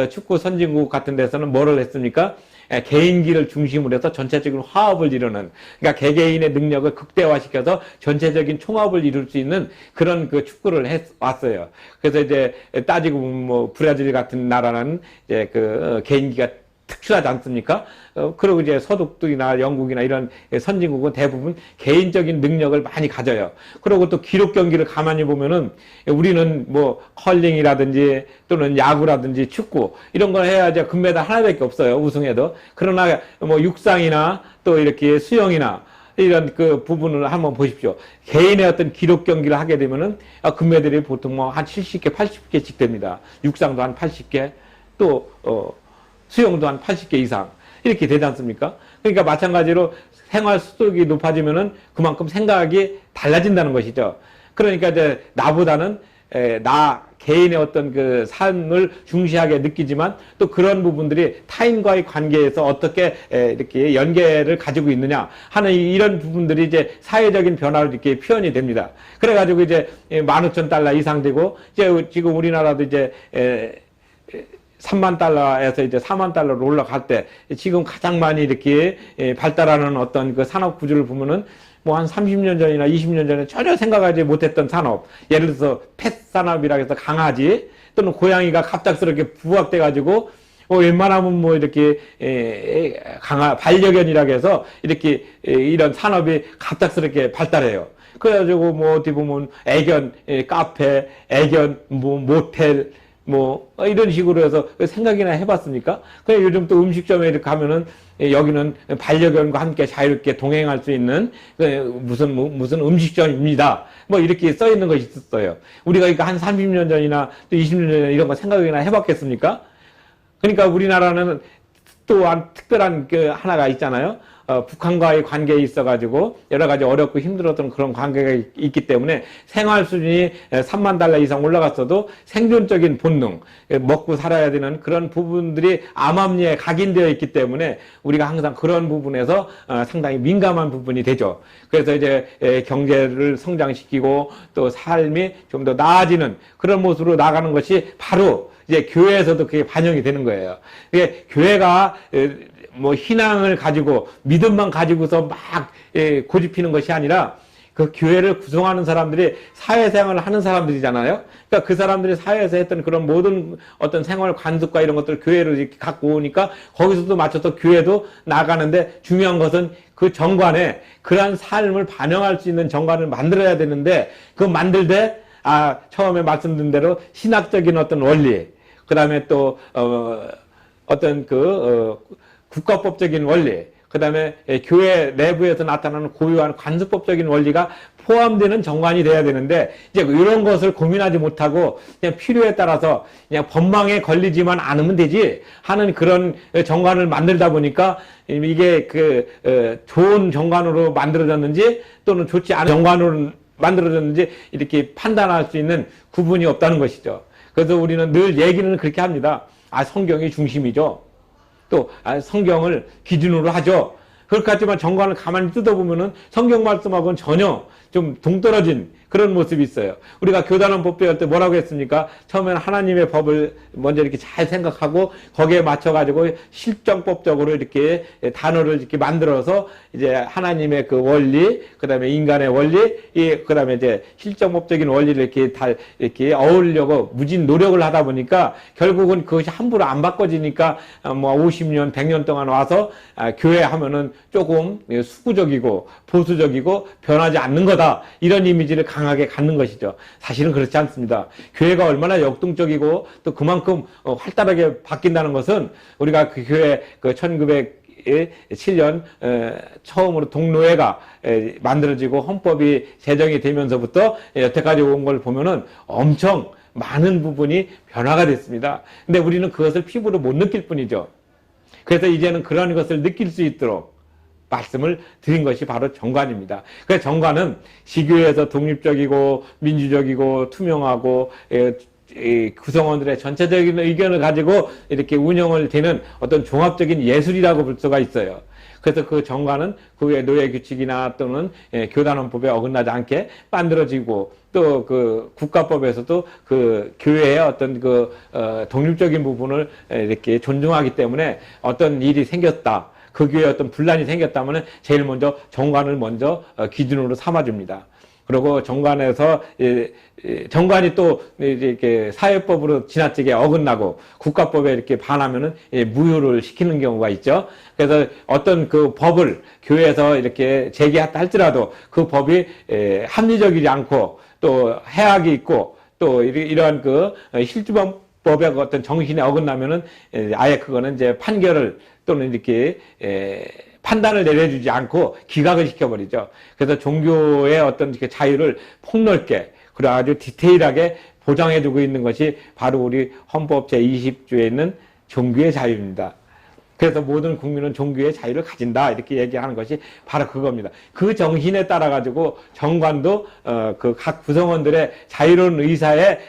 축구 선진국 같은 데서는 뭐를 했습니까? 개인기를 중심으로 해서 전체적인 화합을 이루는, 그러니까 개개인의 능력을 극대화시켜서 전체적인 총합을 이룰 수 있는 그런 축구를 해왔어요. 그래서 이제 따지고 보면 브라질 같은 나라는 이제 개인기가 특출하지 않습니까? 그리고 이제 서독들이나 영국이나 이런 선진국은 대부분 개인적인 능력을 많이 가져요. 그리고 또 기록 경기를 가만히 보면은 우리는 컬링이라든지 또는 야구라든지 축구 이런 걸 해야지 금메달 하나밖에 없어요. 우승해도. 그러나 육상이나 또 이렇게 수영이나 이런 부분을 한번 보십시오. 개인의 어떤 기록 경기를 하게 되면은 금메달이 보통 한 70개, 80개씩 됩니다. 육상도 한 80개, 또 수영도 한 80개 이상 이렇게 되지 않습니까? 그러니까 마찬가지로 생활 수득이 높아지면은 그만큼 생각이 달라진다는 것이죠. 그러니까 이제 나보다는 나 개인의 어떤 삶을 중시하게 느끼지만 또 그런 부분들이 타인과의 관계에서 어떻게 이렇게 연계를 가지고 있느냐 하는 이런 부분들이 이제 사회적인 변화로 이렇게 표현이 됩니다. 그래가지고 이제 $15,000 이상 되고 이제 지금 우리나라도 이제 $30,000에서 이제 $40,000로 올라갈 때 지금 가장 많이 이렇게 발달하는 어떤 산업 구조를 보면은 한 30년 전이나 20년 전에 전혀 생각하지 못했던 산업, 예를 들어서 펫 산업이라 해서 강아지 또는 고양이가 갑작스럽게 부각돼 가지고 웬만하면 이렇게 반려견이라 해서 이렇게 이런 산업이 갑작스럽게 발달해요. 그래가지고 어디 보면 애견 카페, 애견 모텔 이런 식으로 해서 생각이나 해봤습니까? 그냥 요즘 또 음식점에 이렇게 가면은 여기는 반려견과 함께 자유롭게 동행할 수 있는 무슨 음식점입니다. 이렇게 써 있는 것이 있었어요. 우리가 그러니까 한 30년 전이나 또 20년 전에 이런 거 생각이나 해봤겠습니까? 그러니까 우리나라는 또한 특별한 하나가 있잖아요. 북한과의 관계에 있어가지고 여러 가지 어렵고 힘들었던 그런 관계가 있기 때문에 생활 수준이 $30,000 이상 올라갔어도 생존적인 본능, 먹고 살아야 되는 그런 부분들이 암암리에 각인되어 있기 때문에 우리가 항상 그런 부분에서 상당히 민감한 부분이 되죠. 그래서 이제 경제를 성장시키고 또 삶이 좀 더 나아지는 그런 모습으로 나가는 것이 바로 이제 교회에서도 그게 반영이 되는 거예요. 이게 교회가 뭐 신앙을 가지고 믿음만 가지고서 막 고집피는 것이 아니라 그 교회를 구성하는 사람들이 사회생활을 하는 사람들이잖아요. 그러니까 그 사람들이 사회에서 했던 그런 모든 어떤 생활 관습과 이런 것들을 교회로 이렇게 갖고 오니까 거기서도 맞춰서 교회도 나가는데 중요한 것은 그 정관에 그러한 삶을 반영할 수 있는 정관을 만들어야 되는데 그 만들 때 처음에 말씀드린 대로 신학적인 어떤 원리, 그 다음에 또 어떤 국가법적인 원리, 그 다음에 교회 내부에서 나타나는 고유한 관습법적인 원리가 포함되는 정관이 돼야 되는데, 이제 이런 것을 고민하지 못하고 그냥 필요에 따라서 그냥 법망에 걸리지만 않으면 되지 하는 그런 정관을 만들다 보니까 이게 좋은 정관으로 만들어졌는지 또는 좋지 않은 정관으로 만들어졌는지 이렇게 판단할 수 있는 구분이 없다는 것이죠. 그래서 우리는 늘 얘기는 그렇게 합니다. 성경이 중심이죠. 또 성경을 기준으로 하죠. 그렇게 하지만 정관을 가만히 뜯어보면은 성경 말씀하고는 전혀 좀 동떨어진 그런 모습이 있어요. 우리가 교단원법 배울 때 뭐라고 했습니까? 처음에는 하나님의 법을 먼저 이렇게 잘 생각하고 거기에 맞춰가지고 실정법적으로 이렇게 단어를 이렇게 만들어서 이제 하나님의 그 원리, 그 다음에 인간의 원리, 그 다음에 이제 실정법적인 원리를 이렇게 다 이렇게 어울리려고 무진 노력을 하다 보니까 결국은 그것이 함부로 안 바꿔지니까 뭐 50년, 100년 동안 와서 교회 하면은 조금 수구적이고 보수적이고 변하지 않는 거다. 이런 이미지를 강하게 갖는 것이죠. 사실은 그렇지 않습니다. 교회가 얼마나 역동적이고 또 그만큼 활달하게 바뀐다는 것은 우리가 그 교회 1907년 처음으로 동노회가 만들어지고 헌법이 제정이 되면서부터 여태까지 온 걸 보면은 엄청 많은 부분이 변화가 됐습니다. 근데 우리는 그것을 피부로 못 느낄 뿐이죠. 그래서 이제는 그런 것을 느낄 수 있도록 말씀을 드린 것이 바로 정관입니다. 그래서 정관은 시교에서 독립적이고 민주적이고 투명하고 구성원들의 전체적인 의견을 가지고 이렇게 운영을 되는 어떤 종합적인 예술이라고 볼 수가 있어요. 그래서 그 정관은 그 외 노예 규칙이나 또는 교단원법에 어긋나지 않게 만들어지고 또 그 국가법에서도 그 교회의 어떤 독립적인 부분을 이렇게 존중하기 때문에 어떤 일이 생겼다. 그 교회에 어떤 분란이 생겼다면 제일 먼저 정관을 먼저 기준으로 삼아줍니다. 그리고 정관에서 정관이 또 이렇게 사회법으로 지나치게 어긋나고 국가법에 이렇게 반하면은 무효를 시키는 경우가 있죠. 그래서 어떤 그 법을 교회에서 이렇게 제기했다 할지라도 그 법이 합리적이지 않고 또 해악이 있고 또 이러한 실주법의 어떤 정신에 어긋나면은 아예 그거는 이제 판결을 또는 이렇게 판단을 내려주지 않고 기각을 시켜버리죠. 그래서 종교의 어떤 자유를 폭넓게 그리고 아주 디테일하게 보장해주고 있는 것이 바로 우리 헌법 제20조에 있는 종교의 자유입니다. 그래서 모든 국민은 종교의 자유를 가진다 이렇게 얘기하는 것이 바로 그겁니다. 그 정신에 따라 가지고 정관도 그 각 구성원들의 자유로운 의사에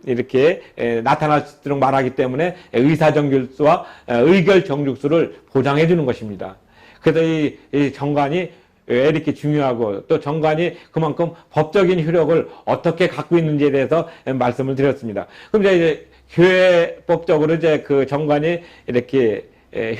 이렇게 나타날 수 있도록 말하기 때문에 의사정결수와 의결정죽수를 보장해 주는 것입니다. 그래서 이 정관이 왜 이렇게 중요하고 또 정관이 그만큼 법적인 효력을 어떻게 갖고 있는지에 대해서 말씀을 드렸습니다. 그럼 이제 교회법적으로 이제 그 정관이 이렇게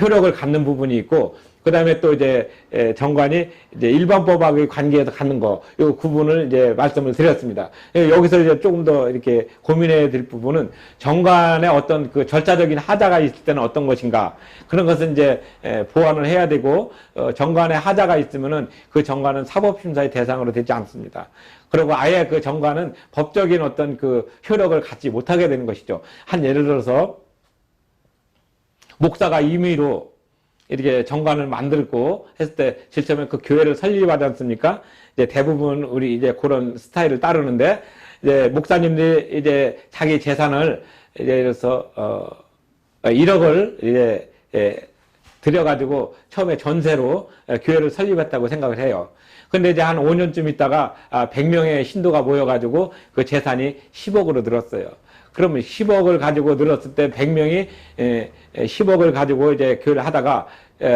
효력을 갖는 부분이 있고 그 다음에 또 이제 정관이 이제 일반법하고의 관계에서 갖는 거, 이 구분을 이제 말씀을 드렸습니다. 여기서 이제 조금 더 이렇게 고민해야 될 부분은 정관의 어떤 그 절차적인 하자가 있을 때는 어떤 것인가. 그런 것은 이제 보완을 해야 되고, 정관의 하자가 있으면은 그 정관은 사법심사의 대상으로 되지 않습니다. 그리고 아예 그 정관은 법적인 어떤 그 효력을 갖지 못하게 되는 것이죠. 한 예를 들어서 목사가 임의로 이렇게 정관을 만들고 했을 때, 제일 처음에 그 교회를 설립하지 않습니까? 이제 대부분 우리 이제 그런 스타일을 따르는데, 이제 목사님들이 이제 자기 재산을 이제 그래서 1억을 이제 들여가지고 처음에 전세로 교회를 설립했다고 생각을 해요. 근데 이제 한 5년쯤 있다가 100명의 신도가 모여가지고 그 재산이 10억으로 늘었어요. 그러면 10억을 가지고 늘었을 때 100명이 10억을 가지고 이제 교회를 하다가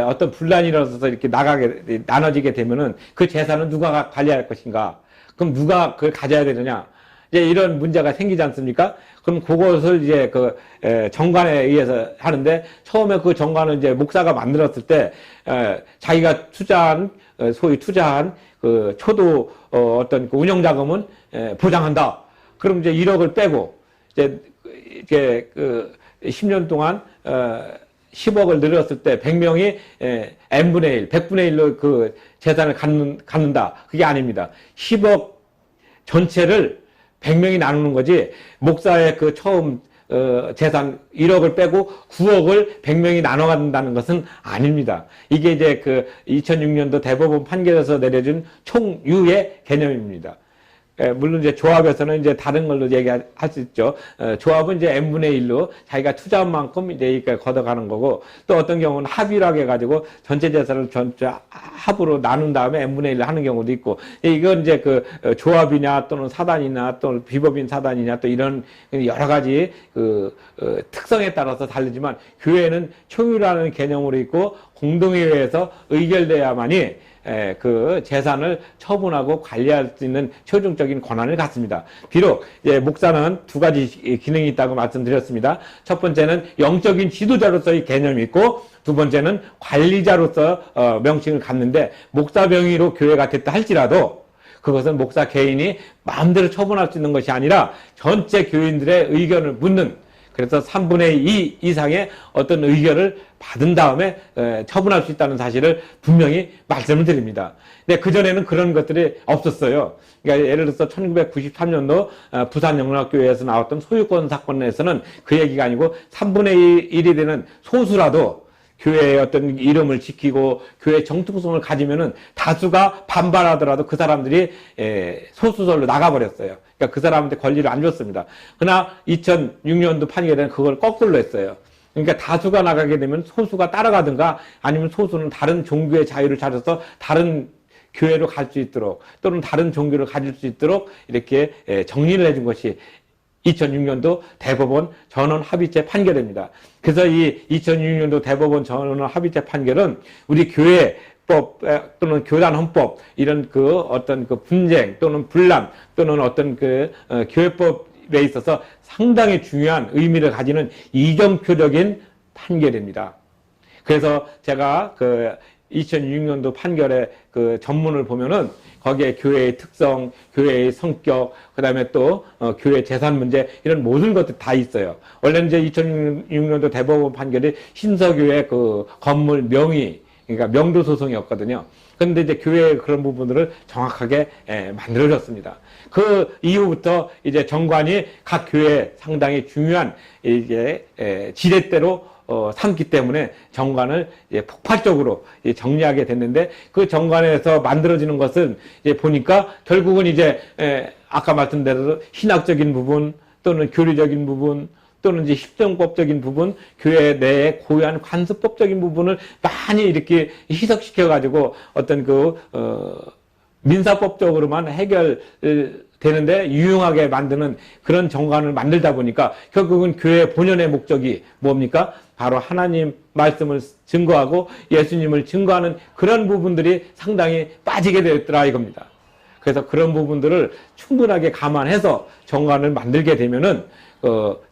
어떤 분란이 일어나서 이렇게 나눠지게 되면은 그 재산은 누가 관리할 것인가? 그럼 누가 그걸 가져야 되느냐? 이제 이런 문제가 생기지 않습니까? 그럼 그것을 이제 정관에 의해서 하는데, 처음에 그 정관을 이제 목사가 만들었을 때, 자기가 소위 투자한 그 초도, 어떤 그 운영자금은 보장한다. 그럼 이제 1억을 빼고, 이제 10년 동안, 10억을 늘렸을 때 100명이 n분의 1, 100분의 1로 그 재산을 갖는다. 그게 아닙니다. 10억 전체를 100명이 나누는 거지, 목사의 그 처음 재산 1억을 빼고 9억을 100명이 나눠 갖는다는 것은 아닙니다. 이게 이제 2006년도 대법원 판결에서 내려진 총유의 개념입니다. 물론 이제 조합에서는 이제 다른 걸로 얘기할 수 있죠. 조합은 이제 n분의 1로 자기가 투자한 만큼 이제 걷어가는 거고, 또 어떤 경우는 합의를 하게 해가지고 전체 재산을 전체 합으로 나눈 다음에 n분의 1을 하는 경우도 있고, 이건 이제 조합이냐 또는 사단이냐 또는 비법인 사단이냐 또 이런 여러 가지 특성에 따라서 다르지만, 교회는 총유라는 개념으로 있고 공동회의에서 의결돼야만이 그 재산을 처분하고 관리할 수 있는 최종적인 권한을 갖습니다. 비록 목사는 두 가지 기능이 있다고 말씀드렸습니다. 첫 번째는 영적인 지도자로서의 개념이 있고, 두 번째는 관리자로서 명칭을 갖는데, 목사 명의로 교회가 됐다 할지라도 그것은 목사 개인이 마음대로 처분할 수 있는 것이 아니라 전체 교인들의 의견을 묻는, 그래서 3분의 2 이상의 어떤 의견을 받은 다음에 처분할 수 있다는 사실을 분명히 말씀을 드립니다. 근데 그전에는 그런 것들이 없었어요. 그러니까 예를 들어서 1993년도 부산영락교회에서 나왔던 소유권 사건에서는 그 얘기가 아니고 3분의 1이 되는 소수라도 교회의 어떤 이름을 지키고 교회 정통성을 가지면은 다수가 반발하더라도 그 사람들이 소수설로 나가버렸어요. 그러니까 그 사람한테 권리를 안 줬습니다. 그러나 2006년도 판결에는 그걸 거꾸로 했어요. 그러니까 다수가 나가게 되면 소수가 따라가든가, 아니면 소수는 다른 종교의 자유를 찾아서 다른 교회로 갈 수 있도록, 또는 다른 종교를 가질 수 있도록 이렇게 정리를 해준 것이 2006년도 대법원 전원 합의체 판결입니다. 그래서 이 2006년도 대법원 전원 합의체 판결은 우리 교회법 또는 교단 헌법, 이런 어떤 분쟁 또는 분란 또는 어떤 교회법에 있어서 상당히 중요한 의미를 가지는 이정표적인 판결입니다. 그래서 제가 2006년도 판결의 전문을 보면은 거기에 교회의 특성, 교회의 성격, 그 다음에 또 교회 재산 문제, 이런 모든 것들이 다 있어요. 원래는 이제 2006년도 대법원 판결이 신서교회 건물 명의, 그러니까 명도 소송이었거든요. 그런데 이제 교회의 그런 부분들을 정확하게 만들어졌습니다. 그 이후부터 이제 정관이 각 교회에 상당히 중요한 이게 지렛대로 삼기 때문에 정관을 폭발적으로 정리하게 됐는데, 그 정관에서 만들어지는 것은 보니까 결국은 아까 말씀드린 신학적인 부분 또는 교리적인 부분 또는 실정법적인 부분, 교회 내에 고유한 관습법적인 부분을 많이 이렇게 희석시켜가지고 어떤 민사법적으로만 해결되는데 유용하게 만드는 그런 정관을 만들다 보니까 결국은 교회 본연의 목적이 뭡니까? 바로 하나님 말씀을 증거하고 예수님을 증거하는 그런 부분들이 상당히 빠지게 되었더라 이겁니다. 그래서 그런 부분들을 충분하게 감안해서 정관을 만들게 되면은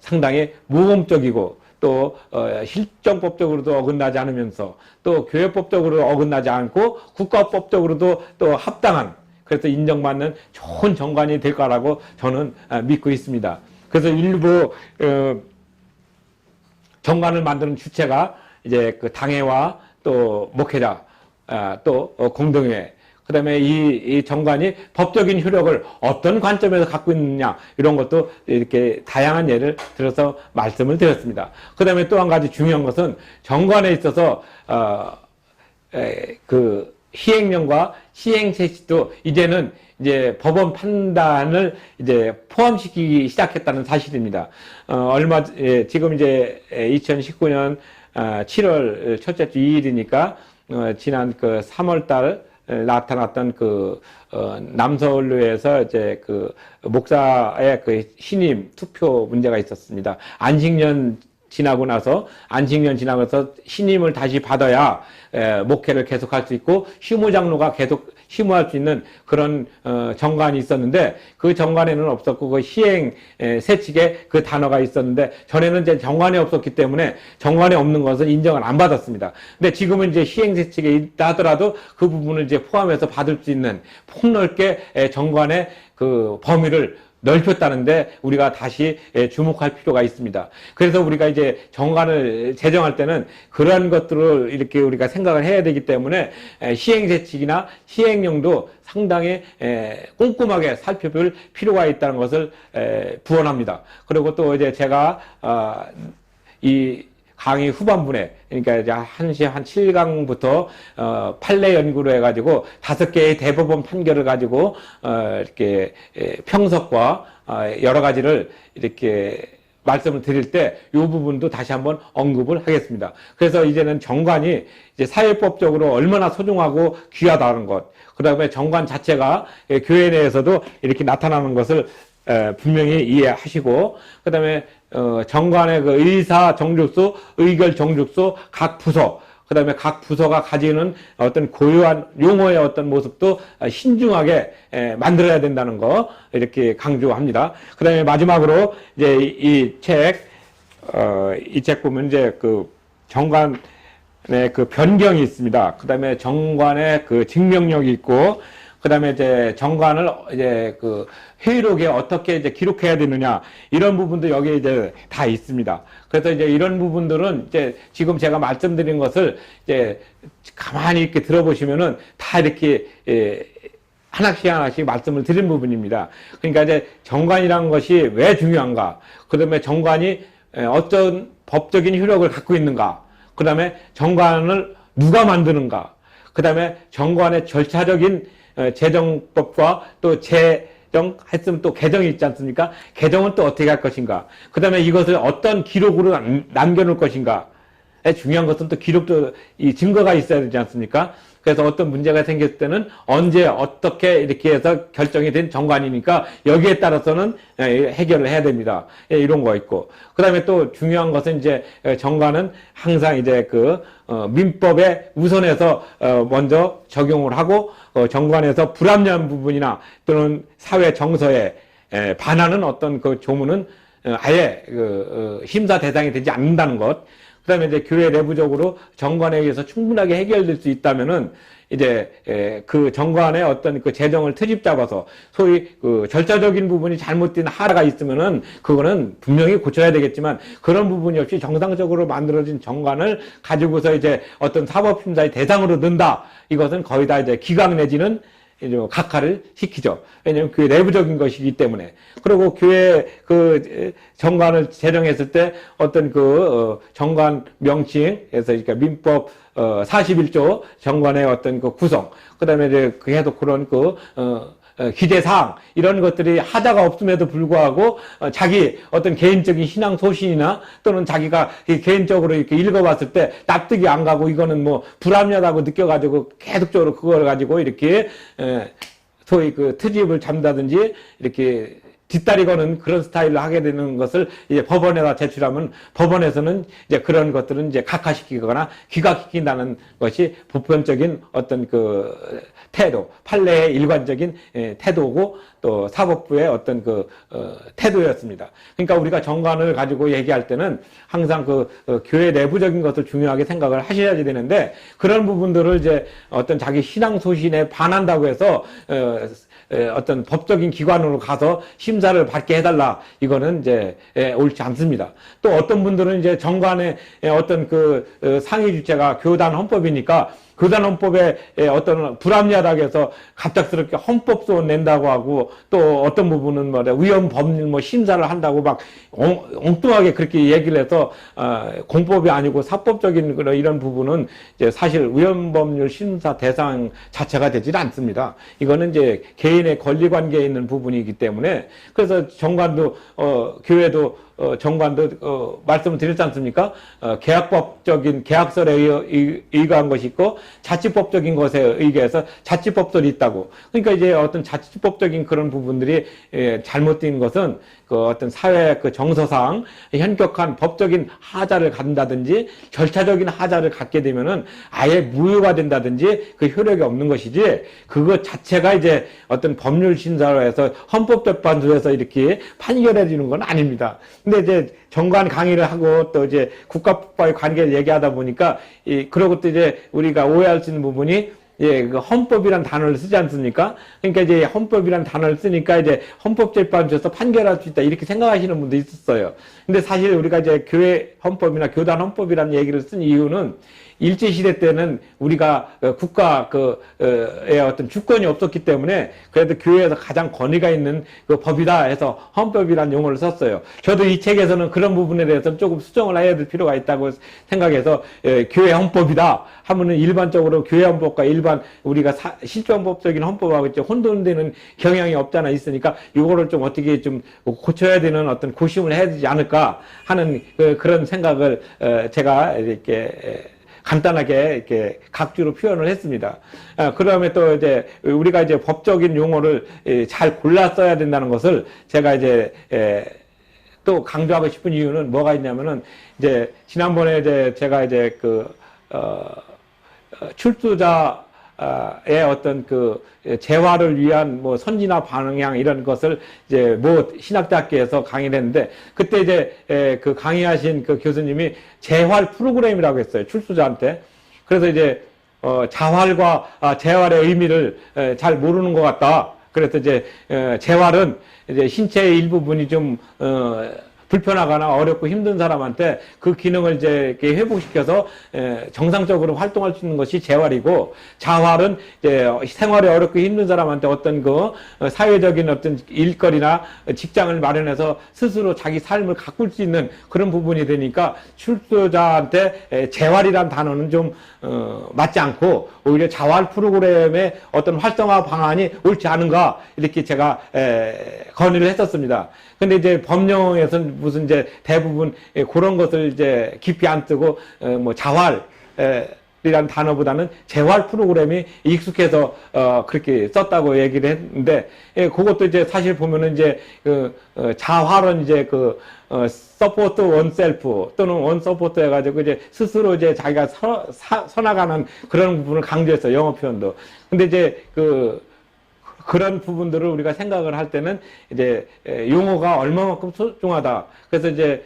상당히 모범적이고 또 실정법적으로도 어긋나지 않으면서 또 교회법적으로 어긋나지 않고 국가법적으로도 또 합당한, 그래서 인정받는 좋은 정관이 될 거라고 저는 믿고 있습니다. 그래서 일부 정관을 만드는 주체가 이제 당회와 또 목회자, 또 공동회, 그 다음에 이 정관이 법적인 효력을 어떤 관점에서 갖고 있느냐, 이런 것도 이렇게 다양한 예를 들어서 말씀을 드렸습니다. 그 다음에 또 한 가지 중요한 것은 정관에 있어서 희행령과 시행체시도 이제는 법원 판단을 포함시키기 시작했다는 사실입니다. 지금 2019년 7월 첫째 주 2일이니까 지난 3월 달 나타났던 남서울로에서 목사의 신임 투표 문제가 있었습니다. 안식년 지나고 나서 신임을 다시 받아야 목회를 계속할 수 있고 휴무장로가 계속 심의할 수 있는 그런 정관이 있었는데 그 정관에는 없었고 그 시행 세칙에 그 단어가 있었는데 전에는 이제 정관이 없었기 때문에 정관에 없는 것은 인정을 안 받았습니다. 근데 지금은 이제 시행 세칙에 있다 하더라도 그 부분을 이제 포함해서 받을 수 있는 폭넓게 정관의 그 범위를 넓혔다는데 우리가 다시 주목할 필요가 있습니다. 그래서 우리가 이제 정관을 제정할 때는 그런 것들을 이렇게 우리가 생각을 해야 되기 때문에 시행재칙이나 시행령도 상당히 꼼꼼하게 살펴볼 필요가 있다는 것을 부언합니다. 그리고 또 이제 제가 이 강의 후반부에, 그러니까 이제 한 7강부터, 판례 연구로 해가지고 5개의 대법원 판결을 가지고, 이렇게 평석과, 여러 가지를 이렇게 말씀을 드릴 때, 이 부분도 다시 한번 언급을 하겠습니다. 그래서 이제는 정관이 이제 사회법적으로 얼마나 소중하고 귀하다는 것, 그 다음에 정관 자체가 교회 내에서도 이렇게 나타나는 것을 분명히 이해하시고, 그 다음에 정관의 그 의사 정족수, 의결 정족수, 각 부서, 그 다음에 각 부서가 가지는 어떤 고유한 용어의 어떤 모습도 신중하게 만들어야 된다는 거 이렇게 강조합니다. 그 다음에 마지막으로 이제 이 책 보면 이제 그 정관의 그 변경이 있습니다. 그 다음에 정관의 그 증명력이 있고, 그 다음에 이제 정관을 이제 그 회의록에 어떻게 이제 기록해야 되느냐, 이런 부분도 여기에 이제 다 있습니다. 그래서 이제 이런 부분들은 이제 지금 제가 말씀드린 것을 이제 가만히 이렇게 들어보시면은 다 이렇게 하나씩 말씀을 드린 부분입니다. 그러니까 이제 정관이라는 것이 왜 중요한가, 그 다음에 정관이 어떤 법적인 효력을 갖고 있는가, 그 다음에 정관을 누가 만드는가, 그 다음에 정관의 절차적인 제정법과 또 제정했으면 또 개정이 있지 않습니까? 개정은 또 어떻게 할 것인가? 그 다음에 이것을 어떤 기록으로 남겨놓을 것인가? 중요한 것은 또 기록도 이 증거가 있어야 되지 않습니까? 그래서 어떤 문제가 생겼을 때는 언제 어떻게 이렇게 해서 결정이 된 정관이니까 여기에 따라서는 해결을 해야 됩니다. 이런 거 있고. 그 다음에 또 중요한 것은 이제 정관은 항상 이제 그 민법에 우선해서 먼저 적용을 하고 정관에서 불합리한 부분이나 또는 사회 정서에 반하는 어떤 그 조문은 아예 그 심사 대상이 되지 않는다는 것. 그 다음에 이제 교회 내부적으로 정관에 의해서 충분하게 해결될 수 있다면은 이제 그 정관의 어떤 그 재정을 트집 잡아서 소위 그 절차적인 부분이 잘못된 하라가 있으면은 그거는 분명히 고쳐야 되겠지만 그런 부분이 없이 정상적으로 만들어진 정관을 가지고서 이제 어떤 사법심사의 대상으로 든다. 이것은 거의 다 이제 기각 내지는 각하를 시키죠. 왜냐하면 교회 내부적인 것이기 때문에. 그리고 교회 그 정관을 제정했을 때 어떤 그 정관 명칭에서 그러니까 민법 41조 정관의 어떤 그 구성, 그 다음에 이제 계속 그런 그 기재사항, 이런 것들이 하자가 없음에도 불구하고 자기 어떤 개인적인 신앙 소신이나 또는 자기가 개인적으로 이렇게 읽어봤을 때 납득이 안 가고 이거는 뭐 불합리하다고 느껴가지고 계속적으로 그걸 가지고 이렇게 소위 그 트집을 잡다든지 이렇게 뒷다리 거는 그런 스타일로 하게 되는 것을 이제 법원에다 제출하면 법원에서는 이제 그런 것들은 이제 각하시키거나 기각시킨다는 것이 보편적인 어떤 그 태도, 판례의 일관적인 태도고 또 사법부의 어떤 그 태도였습니다. 그러니까 우리가 정관을 가지고 얘기할 때는 항상 그 교회 내부적인 것을 중요하게 생각을 하셔야지 되는데 그런 부분들을 이제 어떤 자기 신앙 소신에 반한다고 해서 어떤 법적인 기관으로 가서 심사를 받게 해달라. 이거는 이제 옳지 않습니다. 또 어떤 분들은 이제 정관의 어떤 그 상위 주체가 교단 헌법이니까 교단 헌법에 어떤 불합리하다고 해서 갑작스럽게 헌법소원 낸다고 하고 또 어떤 부분은 뭐 위헌 법률 뭐 심사를 한다고 막 엉뚱하게 그렇게 얘기를 해서 공법이 아니고 사법적인 그런 이런 부분은 이제 사실 위헌 법률 심사 대상 자체가 되질 않습니다. 이거는 이제 개인의 권리 관계에 있는 부분이기 때문에 그래서 정관도 교회도 정관도 말씀을 드렸지 않습니까? 계약법적인 계약설에 의거한 것이 있고 자치법적인 것에 의거해서 자치법설이 있다고. 그러니까 이제 어떤 자치법적인 그런 부분들이 잘못된 것은 그 어떤 사회 그 정서상 현격한 법적인 하자를 갖는다든지 절차적인 하자를 갖게 되면은 아예 무효가 된다든지 그 효력이 없는 것이지, 그것 자체가 이제 어떤 법률 심사로 해서 헌법재판소에서 이렇게 판결해 주는 건 아닙니다. 근데 이제 정관 강의를 하고 또 이제 국가법과의 관계를 얘기하다 보니까 그러고 또 이제 우리가 오해할 수 있는 부분이, 예, 그 헌법이란 단어를 쓰지 않습니까? 그러니까 이제 헌법이란 단어를 쓰니까 이제 헌법재판소에서 판결할 수 있다, 이렇게 생각하시는 분도 있었어요. 근데 사실 우리가 이제 교회 헌법이나 교단 헌법이라는 얘기를 쓴 이유는 일제시대 때는 우리가 국가의 어떤 주권이 없었기 때문에 그래도 교회에서 가장 권위가 있는 그 법이다 해서 헌법이라는 용어를 썼어요. 저도 이 책에서는 그런 부분에 대해서 조금 수정을 해야 될 필요가 있다고 생각해서 교회 헌법이다 하면은 일반적으로 교회 헌법과 일반 우리가 실존법적인 헌법하고 이제 혼돈되는 경향이 없잖아 있으니까 이거를 좀 어떻게 좀 고쳐야 되는 어떤 고심을 해야 되지 않을까 하는 그런 생각을 제가 이렇게 간단하게 이렇게 각주로 표현을 했습니다. 그 다음에 또 이제 우리가 이제 법적인 용어를 잘 골라 써야 된다는 것을 제가 이제 또 강조하고 싶은 이유는 뭐가 있냐면은, 이제 지난번에 이제 제가 이제 출두자 의 어떤 그 재화를 위한 뭐 선진화 방향 이런 것을 이제 뭐 신학대학교에서 강의를 했는데, 그때 이제 그 강의하신 그 교수님이 재활 프로그램이라고 했어요, 출소자한테. 그래서 이제 자활과 재활의 의미를 잘 모르는 것 같다. 그래서 이제 재활은 이제 신체의 일부분이 좀 불편하거나 어렵고 힘든 사람한테 그 기능을 이제 이렇게 회복시켜서 정상적으로 활동할 수 있는 것이 재활이고, 자활은 이제 생활이 어렵고 힘든 사람한테 어떤 그 사회적인 어떤 일거리나 직장을 마련해서 스스로 자기 삶을 가꿀 수 있는 그런 부분이 되니까, 출소자한테 재활이란 단어는 좀 맞지 않고 오히려 자활 프로그램의 어떤 활성화 방안이 옳지 않은가, 이렇게 제가 건의를 했었습니다. 근데 이제 법령에서는 무슨 이제 대부분 그런 것을 이제 깊이 안 쓰고 뭐 자활이란 단어보다는 재활 프로그램이 익숙해서 그렇게 썼다고 얘기를 했는데, 그것도 이제 사실 보면은 이제 자활은 이제 서포트 원셀프 또는 원서포트 해가지고 이제 스스로 이제 자기가 서나가는 그런 부분을 강조했어요, 영어 표현도. 근데 이제 그런 부분들을 우리가 생각을 할 때는 이제 용어가 얼마만큼 소중하다. 그래서 이제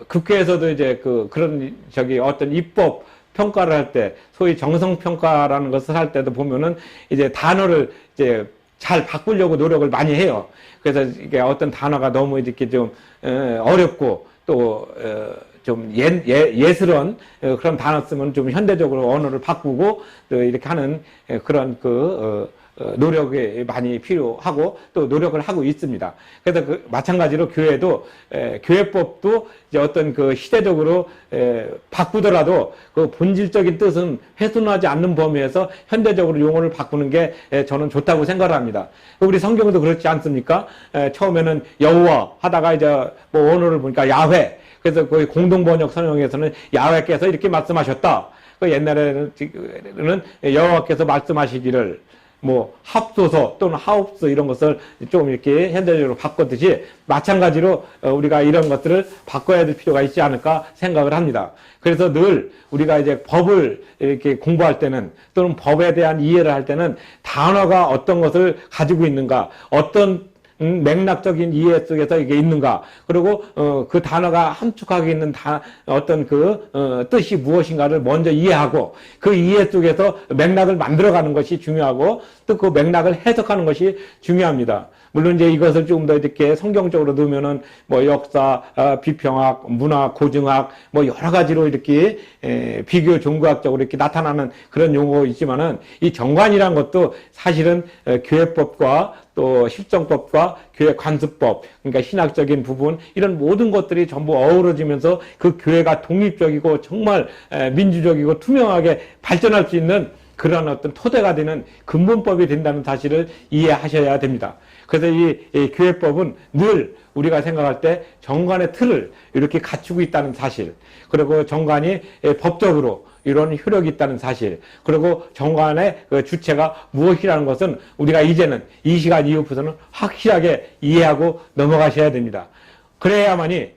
국회에서도 이제 그런 어떤 입법 평가를 할 때, 소위 정성 평가라는 것을 할 때도 보면은 이제 단어를 이제 잘 바꾸려고 노력을 많이 해요. 그래서 이게 어떤 단어가 너무 이렇게 좀 어렵고 또 좀 예스런 그런 단어 쓰면 좀 현대적으로 언어를 바꾸고 또 이렇게 하는 그런 노력이 많이 필요하고 또 노력을 하고 있습니다. 그래서 마찬가지로 교회도 교회법도 이제 어떤 시대적으로 바꾸더라도 그 본질적인 뜻은 훼손하지 않는 범위에서 현대적으로 용어를 바꾸는 게 저는 좋다고 생각을 합니다. 우리 성경도 그렇지 않습니까? 처음에는 여호와 하다가 이제 뭐 언어를 보니까 야훼. 그래서 거의 공동번역 성경에서는 야훼께서 이렇게 말씀하셨다. 옛날에는 여호와께서 말씀하시기를 뭐 합소서 또는 하옵소 이런 것을 좀 이렇게 현대적으로 바꿨듯이, 마찬가지로 우리가 이런 것들을 바꿔야 될 필요가 있지 않을까 생각을 합니다. 그래서 늘 우리가 이제 법을 이렇게 공부할 때는 또는 법에 대한 이해를 할 때는 단어가 어떤 것을 가지고 있는가, 어떤 맥락적인 이해 속에서 이게 있는가, 그리고 그 단어가 함축하고 있는 어떤 뜻이 무엇인가를 먼저 이해하고 그 이해 속에서 맥락을 만들어가는 것이 중요하고 또 그 맥락을 해석하는 것이 중요합니다. 물론 이제 이것을 조금 더 이렇게 성경적으로 넣으면은 뭐 역사, 비평학, 문학, 고증학 뭐 여러 가지로 이렇게 비교 종교학적으로 이렇게 나타나는 그런 용어가 있지만은, 이 정관이란 것도 사실은 교회법과 또 실정법과 교회 관습법, 그러니까 신학적인 부분, 이런 모든 것들이 전부 어우러지면서 그 교회가 독립적이고 정말 민주적이고 투명하게 발전할 수 있는 그런 어떤 토대가 되는 근본법이 된다는 사실을 이해하셔야 됩니다. 그래서 이 교회법은 늘 우리가 생각할 때 정관의 틀을 이렇게 갖추고 있다는 사실, 그리고 정관이 법적으로 이런 효력이 있다는 사실, 그리고 정관의 그 주체가 무엇이라는 것은 우리가 이제는 이 시간 이후부터는 확실하게 이해하고 넘어가셔야 됩니다. 그래야만이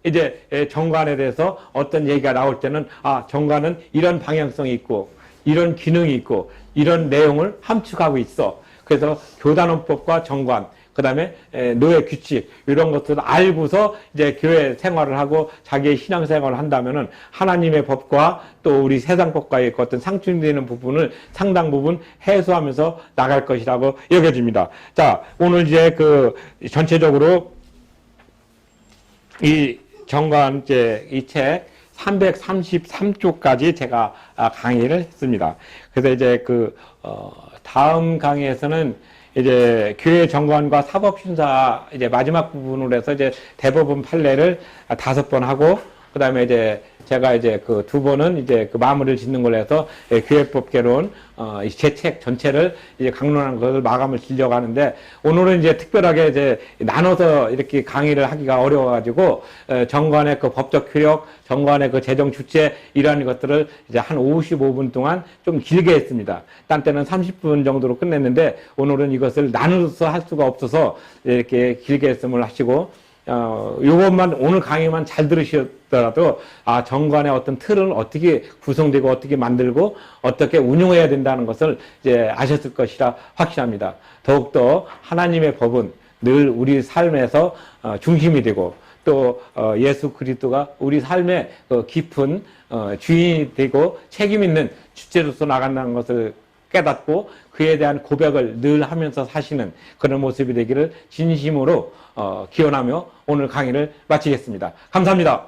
이제 정관에 대해서 어떤 얘기가 나올 때는 정관은 이런 방향성이 있고 이런 기능이 있고 이런 내용을 함축하고 있어. 그래서 교단원법과 정관, 그 다음에 노예 규칙 이런 것들을 알고서 이제 교회 생활을 하고 자기의 신앙 생활을 한다면은 하나님의 법과 또 우리 세상 법과의 어떤 상충되는 부분을 상당 부분 해소하면서 나갈 것이라고 여겨집니다. 자, 오늘 이제 그 전체적으로 이 정관 이 책 333쪽까지 제가 강의를 했습니다. 그래서 이제 다음 강의에서는 이제 교회 정관과 사법심사 이제 마지막 부분으로 해서 이제 대법원 판례를 5번 하고, 그 다음에 이제 제가 이제 그 2번은 이제 그 마무리를 짓는 걸로 해서 교회법 개론 제 책 전체를 이제 강론하는 것을 마감을 지려고 하는데, 오늘은 이제 특별하게 이제 나눠서 이렇게 강의를 하기가 어려워가지고 정관의 그 법적 효력, 정관의 그 재정 주체 이러한 것들을 이제 한 55분 동안 좀 길게 했습니다. 딴 때는 30분 정도로 끝냈는데 오늘은 이것을 나눠서 할 수가 없어서 이렇게 길게 했음을 하시고, 요것만 오늘 강의만 잘 들으시더라도 정관의 어떤 틀은 어떻게 구성되고 어떻게 만들고 어떻게 운용해야 된다는 것을 이제 아셨을 것이라 확신합니다. 더욱더 하나님의 법은 늘 우리 삶에서 중심이 되고 또 예수 그리스도가 우리 삶의 깊은 주인이 되고 책임 있는 주체로서 나간다는 것을 깨닫고 그에 대한 고백을 늘 하면서 사시는 그런 모습이 되기를 진심으로 기원하며 오늘 강의를 마치겠습니다. 감사합니다.